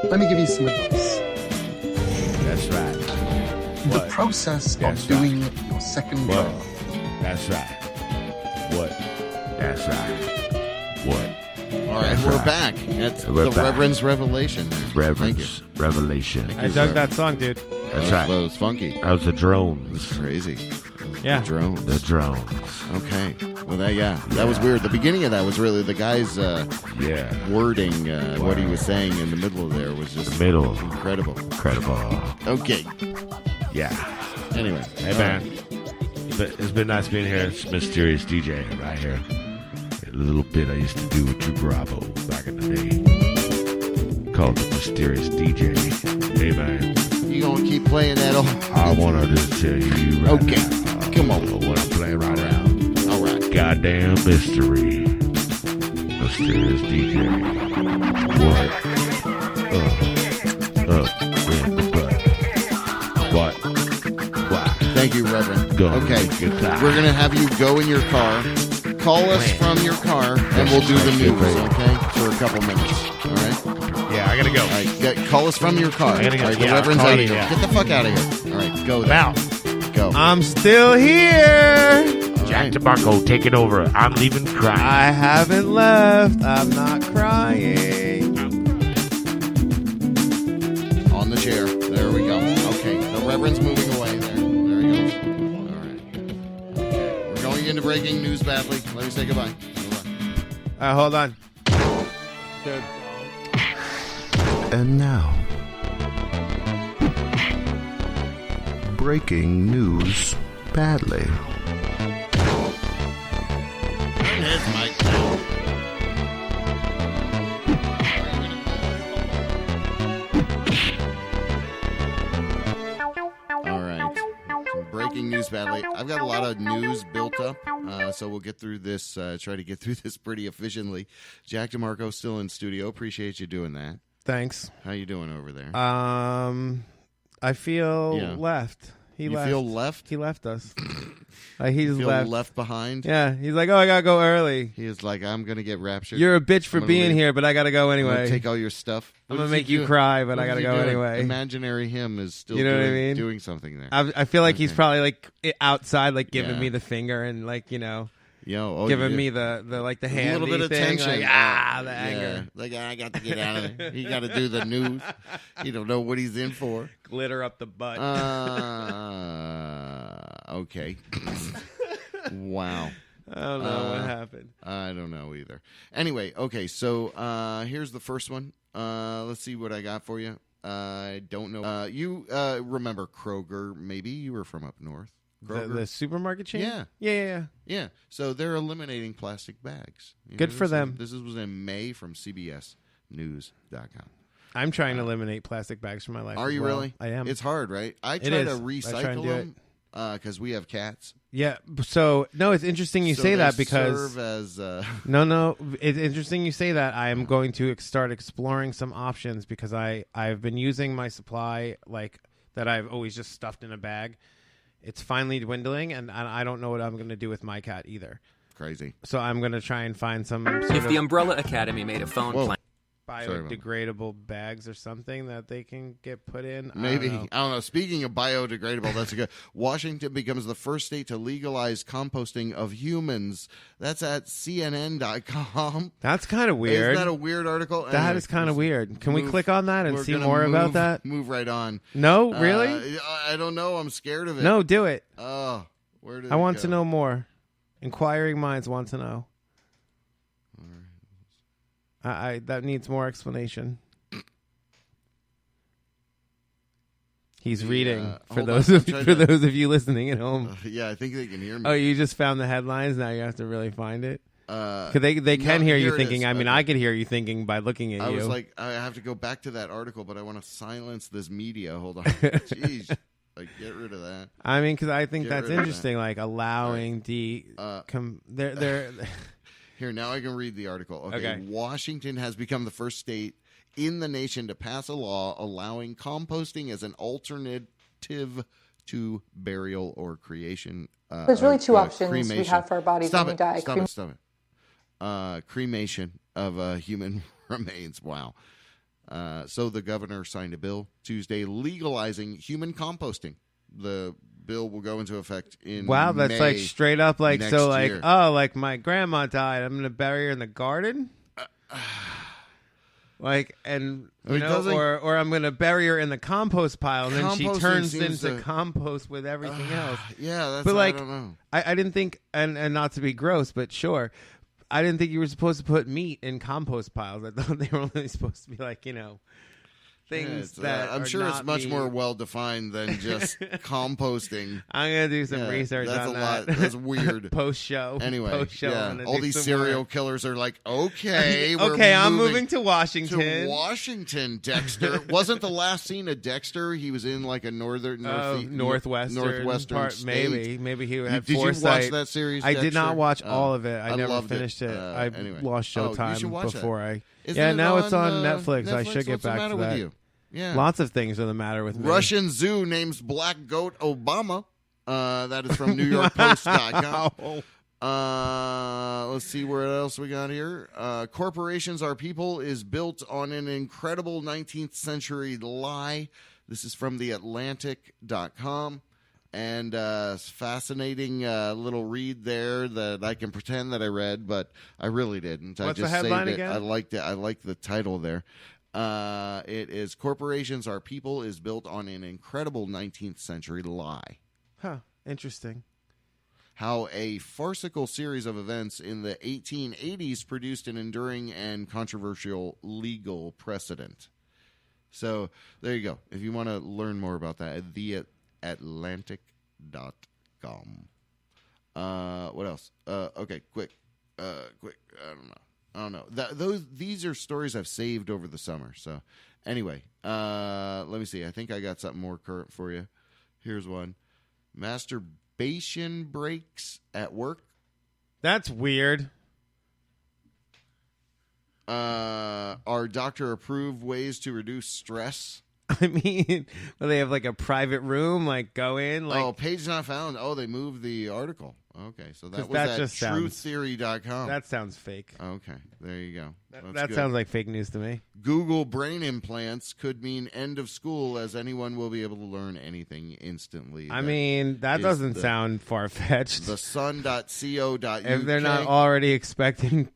Let me give you some advice. That's right. The What? process That's of doing your second What? job. That's right. What? That's right. What? All right, That's we're right. back. That's We're the back. Reverends Revelation. Reverends Revelation. I dug that song, dude. That's right. That was funky. That was the drones. That's crazy. Yeah. The drones. The drones. Okay. Well, that was weird. The beginning of that was really the guy's wording, what he was saying in the middle of there was just incredible. Okay. Yeah. Anyway. Hey, man. It's been nice being here. It's Mysterious DJ right here. A little bit I used to do with Drew Bravo back in the day. Called the Mysterious DJ. Hey, man. You gonna keep playing that on? I want to just tell you right now. Come on. What I'm playing right now. All right. Goddamn mystery. Mysterious DJ. What? In the butt. What? Why? Thank you, Reverend. Go. Okay. Goodbye. We're going to have you go in your car. Call us from your car, and we'll do the news, okay? For a couple minutes. All right? Yeah, I got to go. All right. Call us from your car. I gotta go. All right, the Yeah, Reverend's I'll out call of you, here. yeah. Get the fuck out of here. All right. Go there. Now. Go. I'm still here. Jack Demarco, take it over. I'm leaving crying. I haven't left. I'm not crying. On the chair. There we go. Okay. The Reverend's moving away there. There he goes. All right. Okay. We're going into breaking news badly. Let me say goodbye. Hold on. Dude. And now, breaking news badly. There's Mike. All right. Some breaking news badly. I've got a lot of news built up, so we'll get through this, try to get through this pretty efficiently. Jack Demarco still in studio. Appreciate you doing that. Thanks. How you doing over there? I feel left. He You left. feel left? He left us. He just feel left. left behind? Yeah. He's like, oh, I gotta go early. He is like, I'm gonna get raptured. You're a bitch for I'm gonna being leave. here, but I gotta go I'm anyway. gonna take all your stuff. I'm What gonna is he make you doing? cry, but What I gotta is he go doing? anyway. Imaginary him is still You know what I doing, mean? doing something there. I feel like he's Okay. probably like outside, like giving Yeah. me the finger and like Yo, giving you me the like the a handy little bit of thing, tension. like, the Yeah. anger. Like, I got to get out of there. He got to do the news. You don't know what he's in for. Glitter up the butt. Okay. Wow. I don't know what happened. I don't know either. Anyway, okay, so here's the first one. Let's see what I got for you. I don't know. You remember Kroger, maybe? You were from up north. The supermarket chain? Yeah. Yeah. So they're eliminating plastic bags. Good for them. This was in May from CBSNews.com. I'm trying to eliminate plastic bags from my life. Are as you well. really? I am. It's hard, right? I It try is. to I try and recycle do it. them because we have cats. Yeah. So no, it's interesting you So say they that because serve as no, it's interesting you say that. I am going to start exploring some options because I've been using my supply like that I've always just stuffed in a bag. It's finally dwindling, and I don't know what I'm going to do with my cat either. Crazy. So I'm going to try and find some. If the Umbrella Academy made a phone plan. Biodegradable bags or something that they can get put in. Maybe. I I don't know. Speaking of biodegradable, that's a good. Washington becomes the first state to legalize composting of humans. That's at CNN.com. That's kind of weird. Isn't that a weird article? That Anyway, is kind of weird. Can we move- click on that and we're see gonna more about move- that? Move right on. No, really? I don't know. I'm scared of it. No, do it. Oh, where did I it want go? to know more. Inquiring minds want to know. I that needs more explanation. He's reading for hold those on, of I'm trying to- those of you listening at home. Yeah, I think they can hear me. Oh, you just found the headlines. Now you have to really find it. 'Cause they no, can hear you here it thinking. is. I mean, Okay. I could hear you thinking by looking at I you. was like, I have to go back to that article, but I want to silence this media. Hold on. Jeez. Like, get rid of that. I mean, because I think Get that's rid of that. interesting. Like allowing they're Here, now I can read the article. Okay. Okay. Washington has become the first state in the nation to pass a law allowing composting as an alternative to burial or creation. There's really two options we cremation. have for our bodies Stop when it. we die. Stop it. Cremation of human remains. Wow. So the governor signed a bill Tuesday legalizing human composting. The bill will go into effect in Wow, that's May like straight up like next so like year. like my grandma died. I'm gonna bury her in the garden. Like and I mean, doesn't- or I'm gonna bury her in the compost pile, and then she Composting turns seems into to- compost with everything else. Yeah, that's but like I don't know. I didn't think, and not to be gross, but sure, I didn't think you were supposed to put meat in compost piles. I thought they were only supposed to be like things that I'm are sure it's not much meat. more well defined than just composting. I'm gonna do some Yeah, research that's on a that. lot. That's weird. Post show. Anyway, Post show. yeah, all these serial killers are like, okay, I'm moving to Washington. To Washington, Dexter. Wasn't the last scene of Dexter? He was in like a northwestern part, state. maybe he had Did foresight. you watch that series? I did Dexter? not watch Oh, all of it. I never loved finished it. I anyway. lost Oh, you Showtime should watch before that. I. Isn't Yeah, it now it's on Netflix. I Netflix? should get What's the back matter to with that. you? Yeah. Lots of things are the matter with me. Russian zoo names black goat Obama. That is from NewYorkPost.com. Let's see what else we got here. Corporations Are People is built on an incredible 19th century lie. This is from theatlantic.com. And fascinating little read there that I can pretend that I read, but I really didn't. What's I just the headline saved it. again? I liked it. I liked the title there. It is Corporations Are People is built on an incredible 19th century lie. Huh. Interesting. How a farcical series of events in the 1880s produced an enduring and controversial legal precedent. So there you go. If you want to learn more about that, theatlantic.com. What else? Okay, quick. I don't know. These are stories I've saved over the summer. So anyway, let me see. I think I got something more current for you. Here's one. Masturbation breaks at work. That's weird. Are doctor-approved ways to reduce stress? I mean, well, they have like a private room, like go in. Like, page not found. Oh, they moved the article. Okay, so that 'Cause was that at just sounds- truththeory.com. that sounds fake. Okay, there you go. That good. sounds like fake news to me. Google brain implants could mean end of school, as anyone will be able to learn anything instantly. I mean, that doesn't sound far-fetched. The sun.co.uk. If they're not already experimenting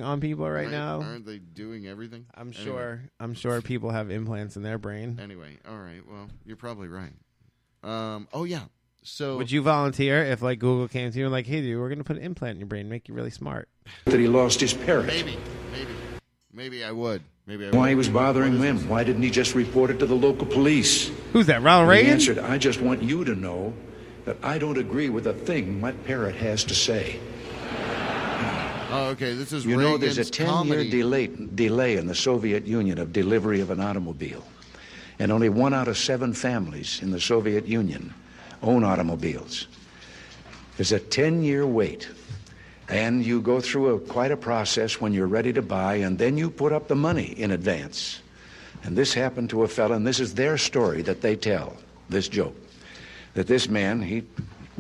on people right Right, now, aren't they doing everything? I'm Anyway. sure. I'm sure people have implants in their brain. Anyway, all right. Well, you're probably right. Oh yeah. So Would you volunteer if like Google came to you and like, hey, dude, we're gonna put an implant in your brain, make you really smart? That he lost his parrot. Maybe I would. Why he was bothering them? Why didn't he just report it to the local police? Who's that, Ronald And he Reagan? answered, I just want you to know that I don't agree with a thing my parrot has to say. Oh, okay. This is You know, there's a Reagan's 10-year comedy. delay in the Soviet Union of delivery of an automobile. And only 1 out of 7 families in the Soviet Union own automobiles. There's a 10-year wait. And you go through quite a process when you're ready to buy, and then you put up the money in advance. And this happened to a fella, and this is their story that they tell, this joke. That this man, he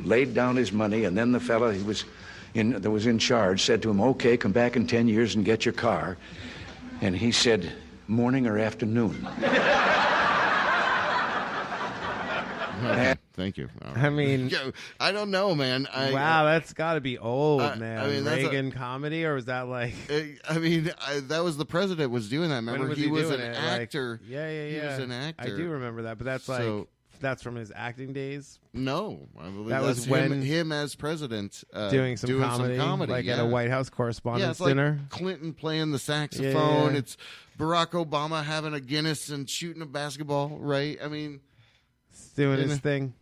laid down his money, and then the fella that was in charge said to him, okay, come back in 10 years and get your car. And he said, morning or afternoon? Okay, thank you. All right. I mean, Yo, I don't know, man. wow, that's got to be old, man. I mean, that's Reagan comedy, or was that like? I mean, that was the president was doing that. Remember, When was he was doing an it? Like, actor. yeah. He was an actor. I do remember that, but that's So- like that's from his acting days. No, I believe That that's was him, when him as president doing some comedy, like at a White House Correspondents' yeah, it's like dinner. Clinton playing the saxophone. Yeah. It's Barack Obama having a Guinness and shooting a basketball. Right? I mean, Doing isn't his it- thing.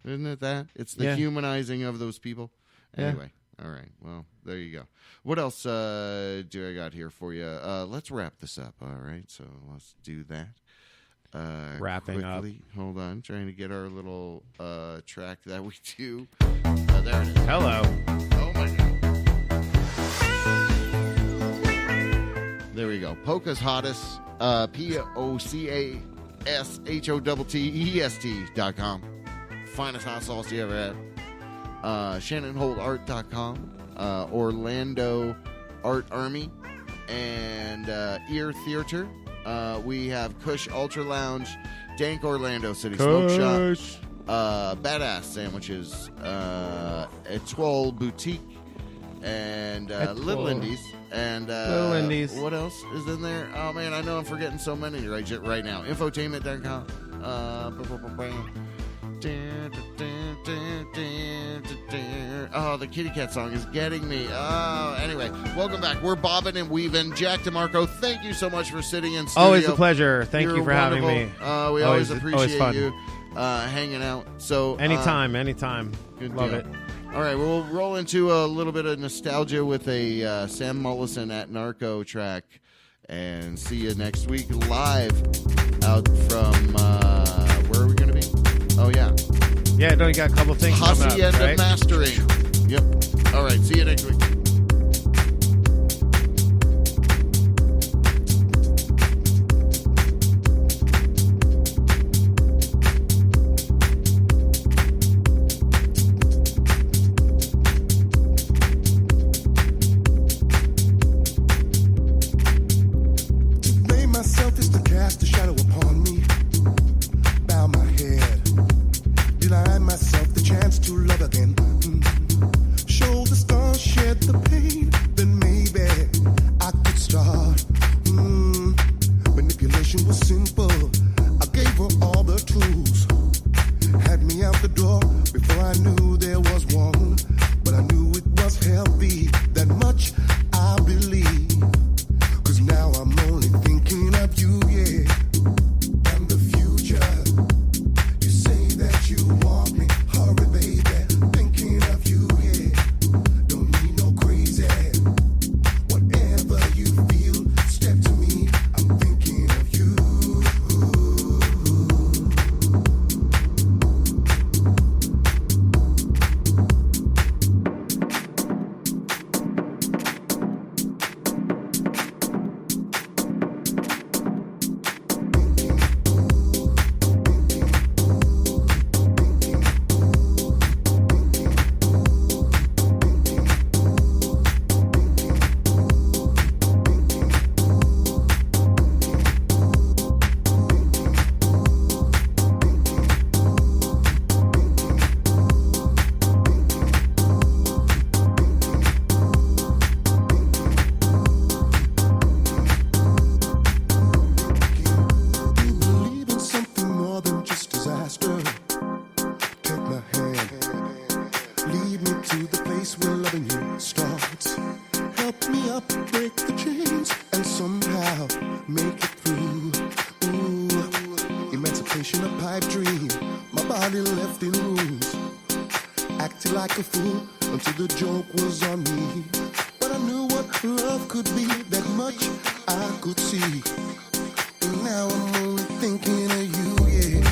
Isn't it that? It's the Yeah. humanizing of those people. Yeah. Anyway, all right. Well, there you go. What else do I got here for you? Let's wrap this up. All right. So let's do that. Wrapping up. quickly. Hold on. Trying to get our little track that we do. There it is. Hello. Oh, my God. There we go. Polka's Hottest. POCASHOTTEST.com. Finest hot sauce you ever had. ShannonHoltArt.com. Orlando Art Army. and Ear Theater. We have Kush Ultra Lounge, Dank Orlando City Smoke Shop, Badass Sandwiches, Etoile Boutique, and Little Indies. And Little Indies. What else is in there? Oh, man, I know I'm forgetting so many right now. Infotainment.com. Oh, the kitty cat song is getting me. Oh, anyway, welcome back. We're Bobbin and Weavin. Jack Demarco, thank you so much for sitting in studio. Always a pleasure. Thank you for having me. We always appreciate you hanging out. So anytime. Good Love deal. it. All right, we'll roll into a little bit of nostalgia with a Sam Mullison at Narco track, and see you next week live out from where are we going to be? Oh yeah. Yeah, no, you got a couple things coming up, Hacienda right? Mastering. Yep. All right, see you next week. Blame myself is to cast a shadow upon me. Bow my head. Deny myself the chance to love again. Show the scars, shed the pain. Then maybe I could start. Manipulation was simple. I gave her all the tools. Had me out the door before I knew there was one. But I knew it was healthy. That much I believe. 'Cause now I'm only thinking of you, yeah. And the future. You say that you want me. Hurry, baby. Thinking of you, yeah. Don't need no crazy. Whatever you feel, step to me. I'm thinking of you. You believe in something more than just disaster. Take my hand, lead me to the place where loving you starts. Help me up, break the chains, and somehow make it through. Ooh, emancipation, a pipe dream. My body left in ruins, acting like a fool until the joke was on me. But I knew what love could be, that much I could see. And now I'm only thinking of you, yeah.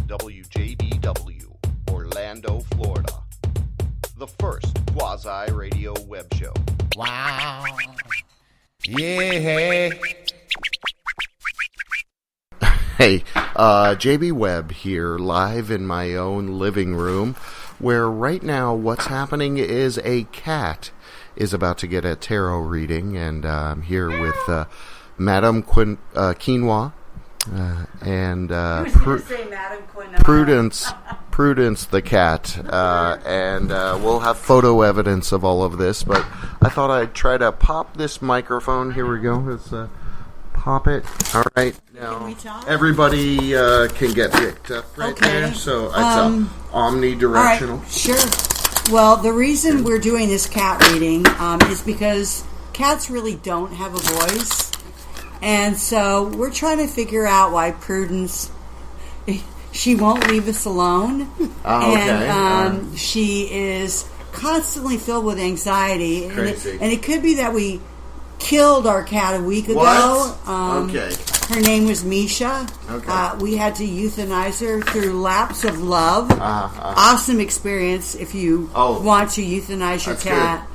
WJBW, Orlando, Florida. The first quasi-radio web show. Wow. Yeah. Hey, JB Webb here, live in my own living room, where right now what's happening is a cat is about to get a tarot reading, and I'm here with Madame Quinoa and I was going to say Madam Quinn. Prudence the cat, and we'll have photo evidence of all of this, but I thought I'd try to pop this microphone. Here we go. Let's pop it. All right. Now, everybody can get picked up right there, so it's omnidirectional. All right, sure. Well, the reason we're doing this cat reading is because cats really don't have a voice, and so we're trying to figure out why Prudence... She won't leave us alone, and she is constantly filled with anxiety. Crazy. And it could be that we killed our cat a week ago. What? Her name was Misha. Okay. We had to euthanize her through lapse of love. Awesome experience if you want to euthanize your cat.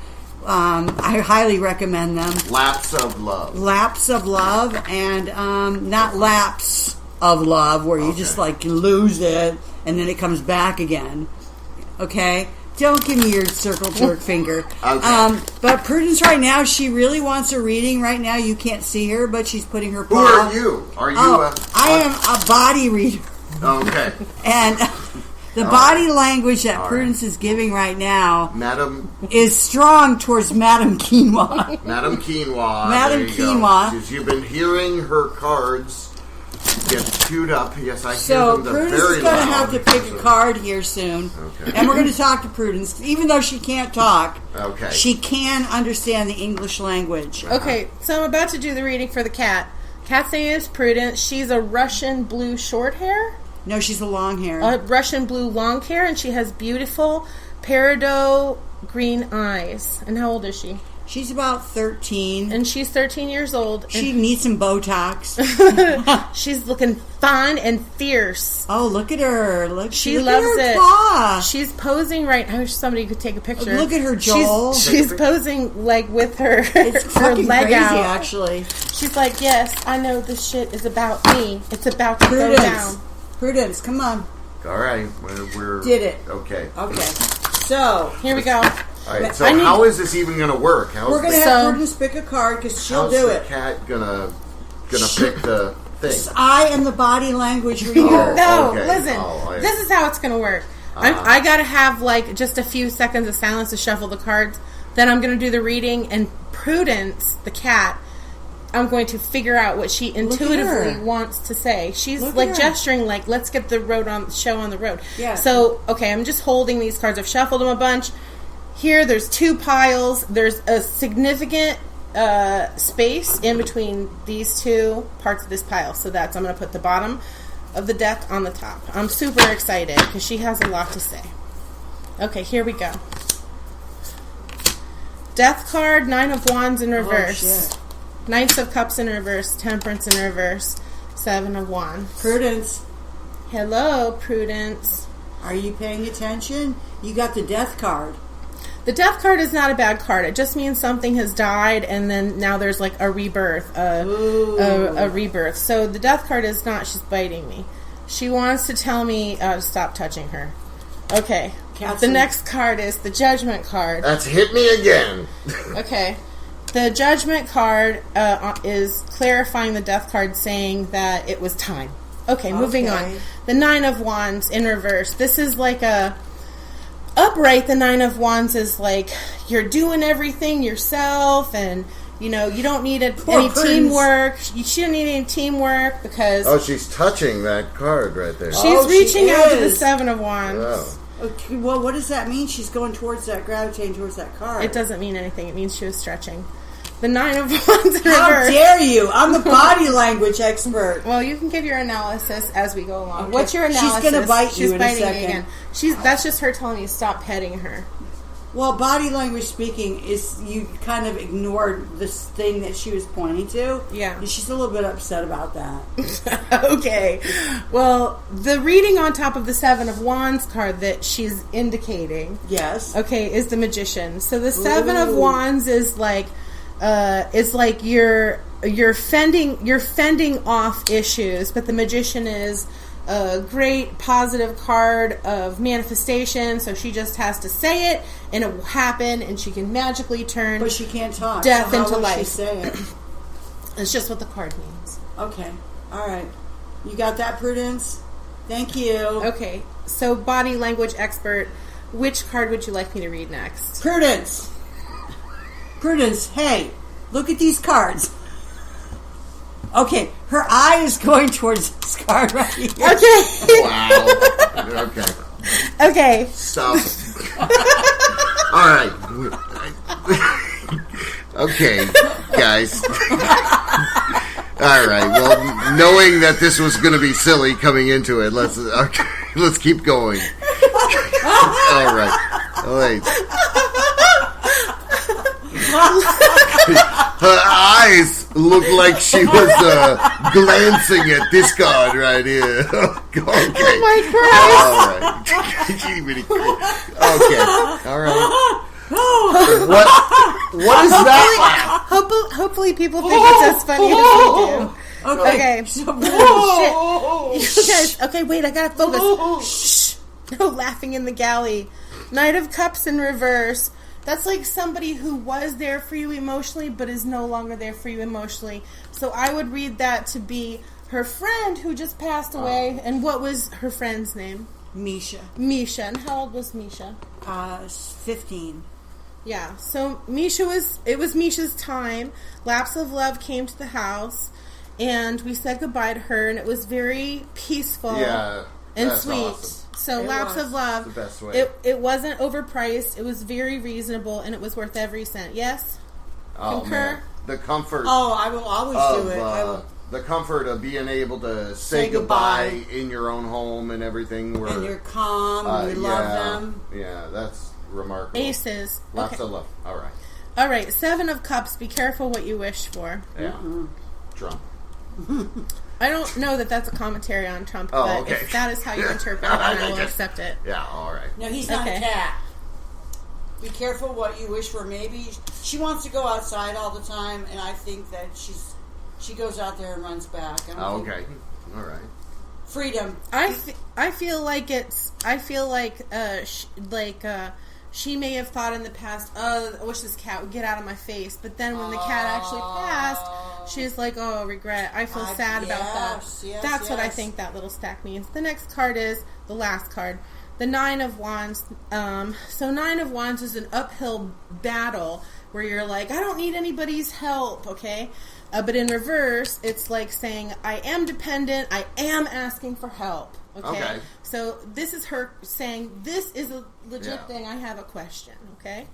I highly recommend them. Lapse of love. Lapse of love, and not lapse of love, where you just like lose it and then it comes back again. Okay? Don't give me your circle jerk finger. Okay. But Prudence right now, she really wants a reading. Right now, you can't see her, but she's putting her paw. Who are you? Are you I am a body reader. Okay. And the body language that Prudence is giving right now, Madam, is strong towards Madam Quinoa. Madam Quinoa. Madam Quinoa. Because you've been hearing her cards get queued up. Yes, I hear So them. They're Prudence very is going to loud. have to pick a card here soon. Okay. And we're going to talk to Prudence. Even though she can't talk, Okay. she can understand the English language. Okay, so I'm about to do the reading for the cat. Cat's name is Prudence. She's a Russian blue short hair. No, she's a long hair. Russian blue long hair, and she has beautiful peridot green eyes. And how old is she? She's about 13. And she's 13 years old. She needs some Botox. She's looking fine and fierce. Oh, look at her. Look She look loves at her it. Paw. She's posing right... I wish somebody could take a picture. Look at her, Joel. She's posing like with her, It's her fucking leg crazy, out. actually. She's like, yes, I know this shit is about me. It's about to go down. Prudence, come on. All right. We're Did it. Okay. Okay. So, here we go. All right. So how is this even going to work? We're going to have Prudence pick a card because she'll do it. How's the cat gonna pick the thing? I am the body language reader. No, okay. listen. This is how it's going to work. I got to have like just a few seconds of silence to shuffle the cards. Then I'm going to do the reading, and Prudence, the cat, I'm going to figure out what she intuitively wants to say. She's like gesturing like, let's get the show on the road. Yeah. So, okay, I'm just holding these cards. I've shuffled them a bunch. Here, there's two piles. There's a significant space in between these two parts of this pile. So I'm going to put the bottom of the deck on the top. I'm super excited because she has a lot to say. Okay, here we go. Death card, 9 of Wands in reverse. Knights of Cups in reverse. Temperance in reverse. 7 of Wands. Prudence. Hello, Prudence. Are you paying attention? You got the death card. The death card is not a bad card. It just means something has died, and then now there's like a rebirth, a rebirth. So the death card is not. She's biting me. She wants to tell me to stop touching her. Okay. The next card is the Judgment card. That's hit me again. Okay. The Judgment card is clarifying the death card, saying that it was time. Okay, moving on. The 9 of Wands in reverse. This is like a... Upright, the 9 of Wands is like, you're doing everything yourself, and, you know, you don't need any teamwork. You shouldn't need any teamwork because... Oh, she's touching that card right there. She's reaching out to the 7 of Wands. Oh. Okay, well, what does that mean? She's going towards that, gravitating towards that card. It doesn't mean anything. It means she was stretching. The 9 of Wands in reverse. How dare you? I'm the body language expert. Well, you can give your analysis as we go along. Okay. What's your analysis? She's going to bite you She's in a biting second. me again. That's just her telling me to stop petting her. Well, body language speaking is you kind of ignored this thing that she was pointing to. Yeah. And she's a little bit upset about that. Okay. Well, the reading on top of the 7 of Wands card that she's indicating. Yes. Okay, is the Magician. So the 7 of Wands is like you're fending off issues, but the Magician is a great positive card of manifestation, so she just has to say it and it will happen, and she can magically turn But she can't talk. death so how into will life. she say it? It's just what the card means. Okay. All right. You got that, Prudence? Thank you. Okay, so body language expert, which card would you like me to read next? Prudence! Prudence, hey, look at these cards. Okay, her eye is going towards this card right here. Okay. Wow. Okay. Okay. Stop. All right. Okay, guys. All right. Well, knowing that this was going to be silly coming into it, let's keep going. All right. All right. Her eyes look like she was glancing at this card right here. Okay. Oh my God. All right. She really okay. All right. What is that? Hopefully people think it's as funny as we do. Okay. Shit. You guys, okay, wait, I gotta focus. Shh. No laughing in the galley. Knight of Cups in reverse. That's like somebody who was there for you emotionally but is no longer there for you emotionally. So I would read that to be her friend who just passed away. And what was her friend's name? Misha. Misha. And how old was Misha? 15. Yeah, so it was Misha's time. Lapse of Love came to the house, and we said goodbye to her, and it was very peaceful and sweet. Awesome. So Lapse of Love, the best way. It wasn't overpriced. It was very reasonable, and it was worth every cent. Yes? Oh, Concur? man. The comfort. Oh, I will always do it. I will. The comfort of being able to say goodbye in your own home and everything. And you're calm, and you love them. Yeah, that's remarkable. Aces. Lots Okay. of love. All right. All right, 7 of Cups. Be careful what you wish for. Yeah. Trump. I don't know that that's a commentary on Trump, Oh, but okay. if that is how you interpret it, then I will accept it. Yeah, all right. No, he's not a cat. Be careful what you wish for. Maybe she wants to go outside all the time, and I think that she goes out there and runs back. Oh, okay. All right. Freedom. I feel like she may have thought in the past, oh, I wish this cat would get out of my face. But then when the cat actually passed, she's like, oh, regret. I feel sad about that. Yes, That's what I think that little stack means. The next card is the last card, the 9 of Wands. So 9 of Wands is an uphill battle where you're like, I don't need anybody's help, okay? But in reverse, it's like saying, I am dependent, I am asking for help. Okay? So this is her saying, this is a legit thing, I have a question, okay?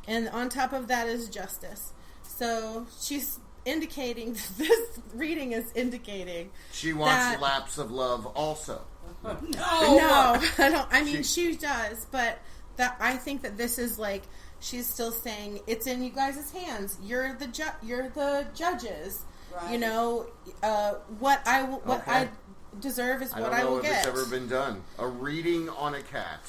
And on top of that is justice. So she's indicating, this reading is indicating she wants that, Lapse of Love also. No, I don't. I mean, she does, but that I think that this is like she's still saying it's in you guys' hands. You're the judges. Right. You know what I deserve is what I will get. I don't know if it's ever been done. A reading on a cat.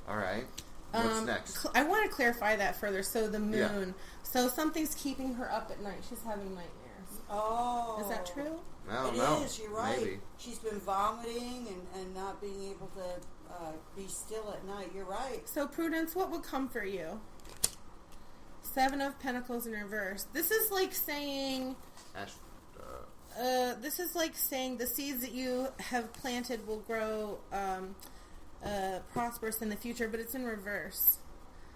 All right. What's next? I want to clarify that further. So the moon. Yeah. So something's keeping her up at night. She's having nightmares. Oh, is that true? I don't it know. Is. You're right. Maybe. She's been vomiting and not being able to be still at night. You're right. So Prudence, what would comfort you? 7 of Pentacles in reverse. This is like saying. This is like saying the seeds that you have planted will grow prosperous in the future, but it's in reverse.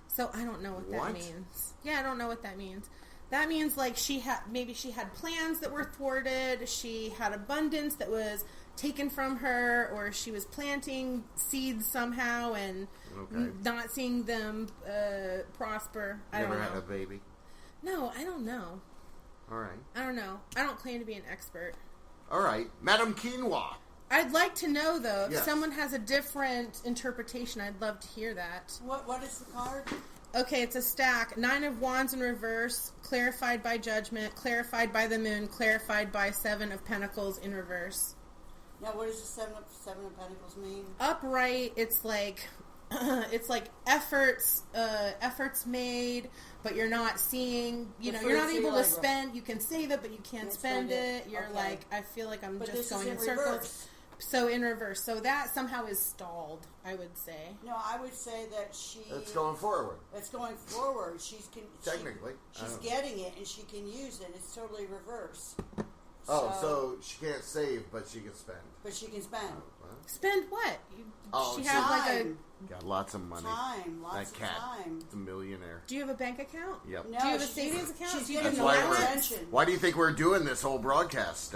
So I don't know what that means. Yeah, I don't know what that means. That means like she had plans that were thwarted. She had abundance that was taken from her, or she was planting seeds somehow and not seeing them prosper. I don't know. Never had a baby? No, I don't know. All right. I don't know. I don't claim to be an expert. All right. Madame Quinoa. I'd like to know, though, yes. If someone has a different interpretation, I'd love to hear that. What is the card? Okay, it's a stack. 9 of Wands in reverse, clarified by judgment, clarified by the moon, clarified by 7 of Pentacles in reverse. Now, what does the 7 of Pentacles mean? Upright, it's like efforts made, but you're not seeing, you're not able to spend. You can save it, but you can't spend it. You're like, I feel like I'm just going in circles. Reverse. So in reverse. So that somehow is stalled, I would say. No, I would say that it's going forward. It's going forward. Technically. She's getting it, and she can use it. It's totally reverse. Oh, so she can't save, but she can spend. But she can spend. Spend what? She has like a. Got lots of money. Lots that cat, of time. is a millionaire. Do you have a bank account? Yep. No, Do you have a savings account? She's Do you getting have That's an why, allowance? why do you think we're doing this whole broadcast?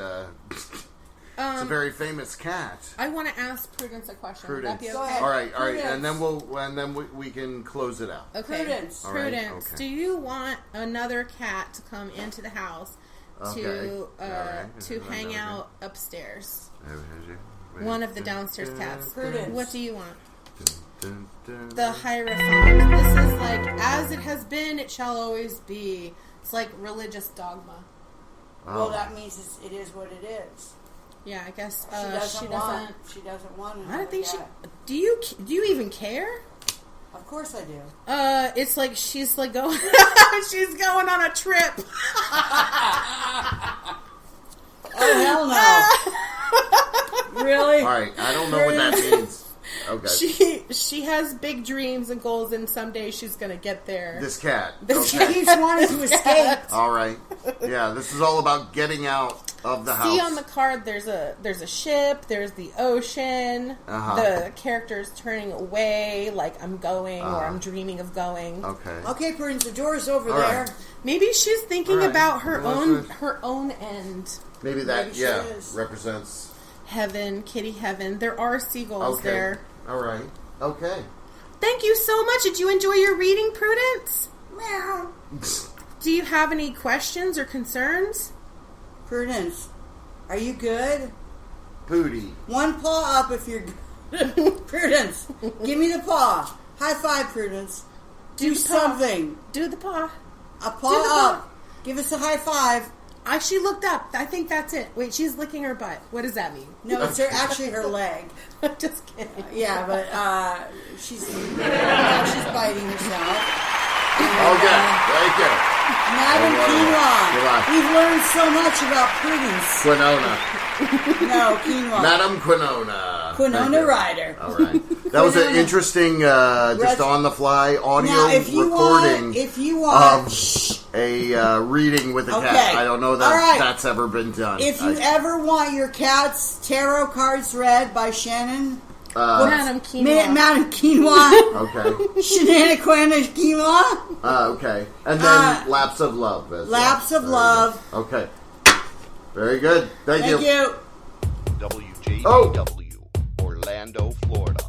It's a very famous cat. I want to ask Prudence a question. Would Prudence. that be Go okay? ahead. All right, Prudence. and then we can close it out. Okay. Prudence. All right, Prudence, okay. do you want another cat to come into the house to Okay. hang out upstairs? One of the downstairs cats. Prudence. What do you want? The Hierophant. This is like, as it has been, it shall always be. It's like religious dogma. Well, that means it is what it is. Yeah, I guess She doesn't want. I don't think she. Do you even care? Of course I do. It's like she's like going. She's going on a trip. Oh hell no! Really? All right, I don't know what that means. Okay. She has big dreams and goals, and someday she's gonna get there. This cat. This okay. Keeps wanting to escape. All right. Yeah, this is all about getting out of the house. See on the card, there's a ship, there's the ocean. The character's turning away, like I'm going or I'm dreaming of going. Okay. Okay, Prudence, the door's over All there. right. Maybe she's thinking All right. about her Well, own end. Maybe that, Maybe she yeah, is. represents. Heaven, kitty heaven. There are seagulls Okay. there. All right. Okay. Thank you so much. Did you enjoy your reading, Prudence? Meow. Do you have any questions or concerns? Prudence, are you good? Booty. One paw up if you're good. Prudence, give me the paw. High five, Prudence. Do the paw. something. Do the paw. A Do paw the paw. up. Give us a high five. She looked up. I think that's it. Wait, she's licking her butt. What does that mean? No, it's actually her leg. Just kidding. Yeah, but she's biting herself. Okay. Thank you. Madam Quinoa, Goodbye. we've learned so much about Prudence. Quinona. No, Quinoa. Madam Quinona. Thank Quinona you. Ryder. All right. That was an Quinona. interesting, just on the fly audio Now, if you recording want, of a reading with a cat. Okay. I don't know that All right. that's ever been done. if you ever want your cat's tarot cards read by Shannon, Madam Quinoa. Madam Quinoa, Okay. Shenaniquana Quinoa, Okay. And then Lapse of Love. as well. Lapse of Very Love. good. Okay. Very good. Thank you. WJBW, Orlando, Florida.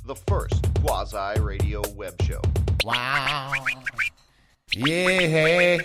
The first quasi-radio web show. Wow. Yeah.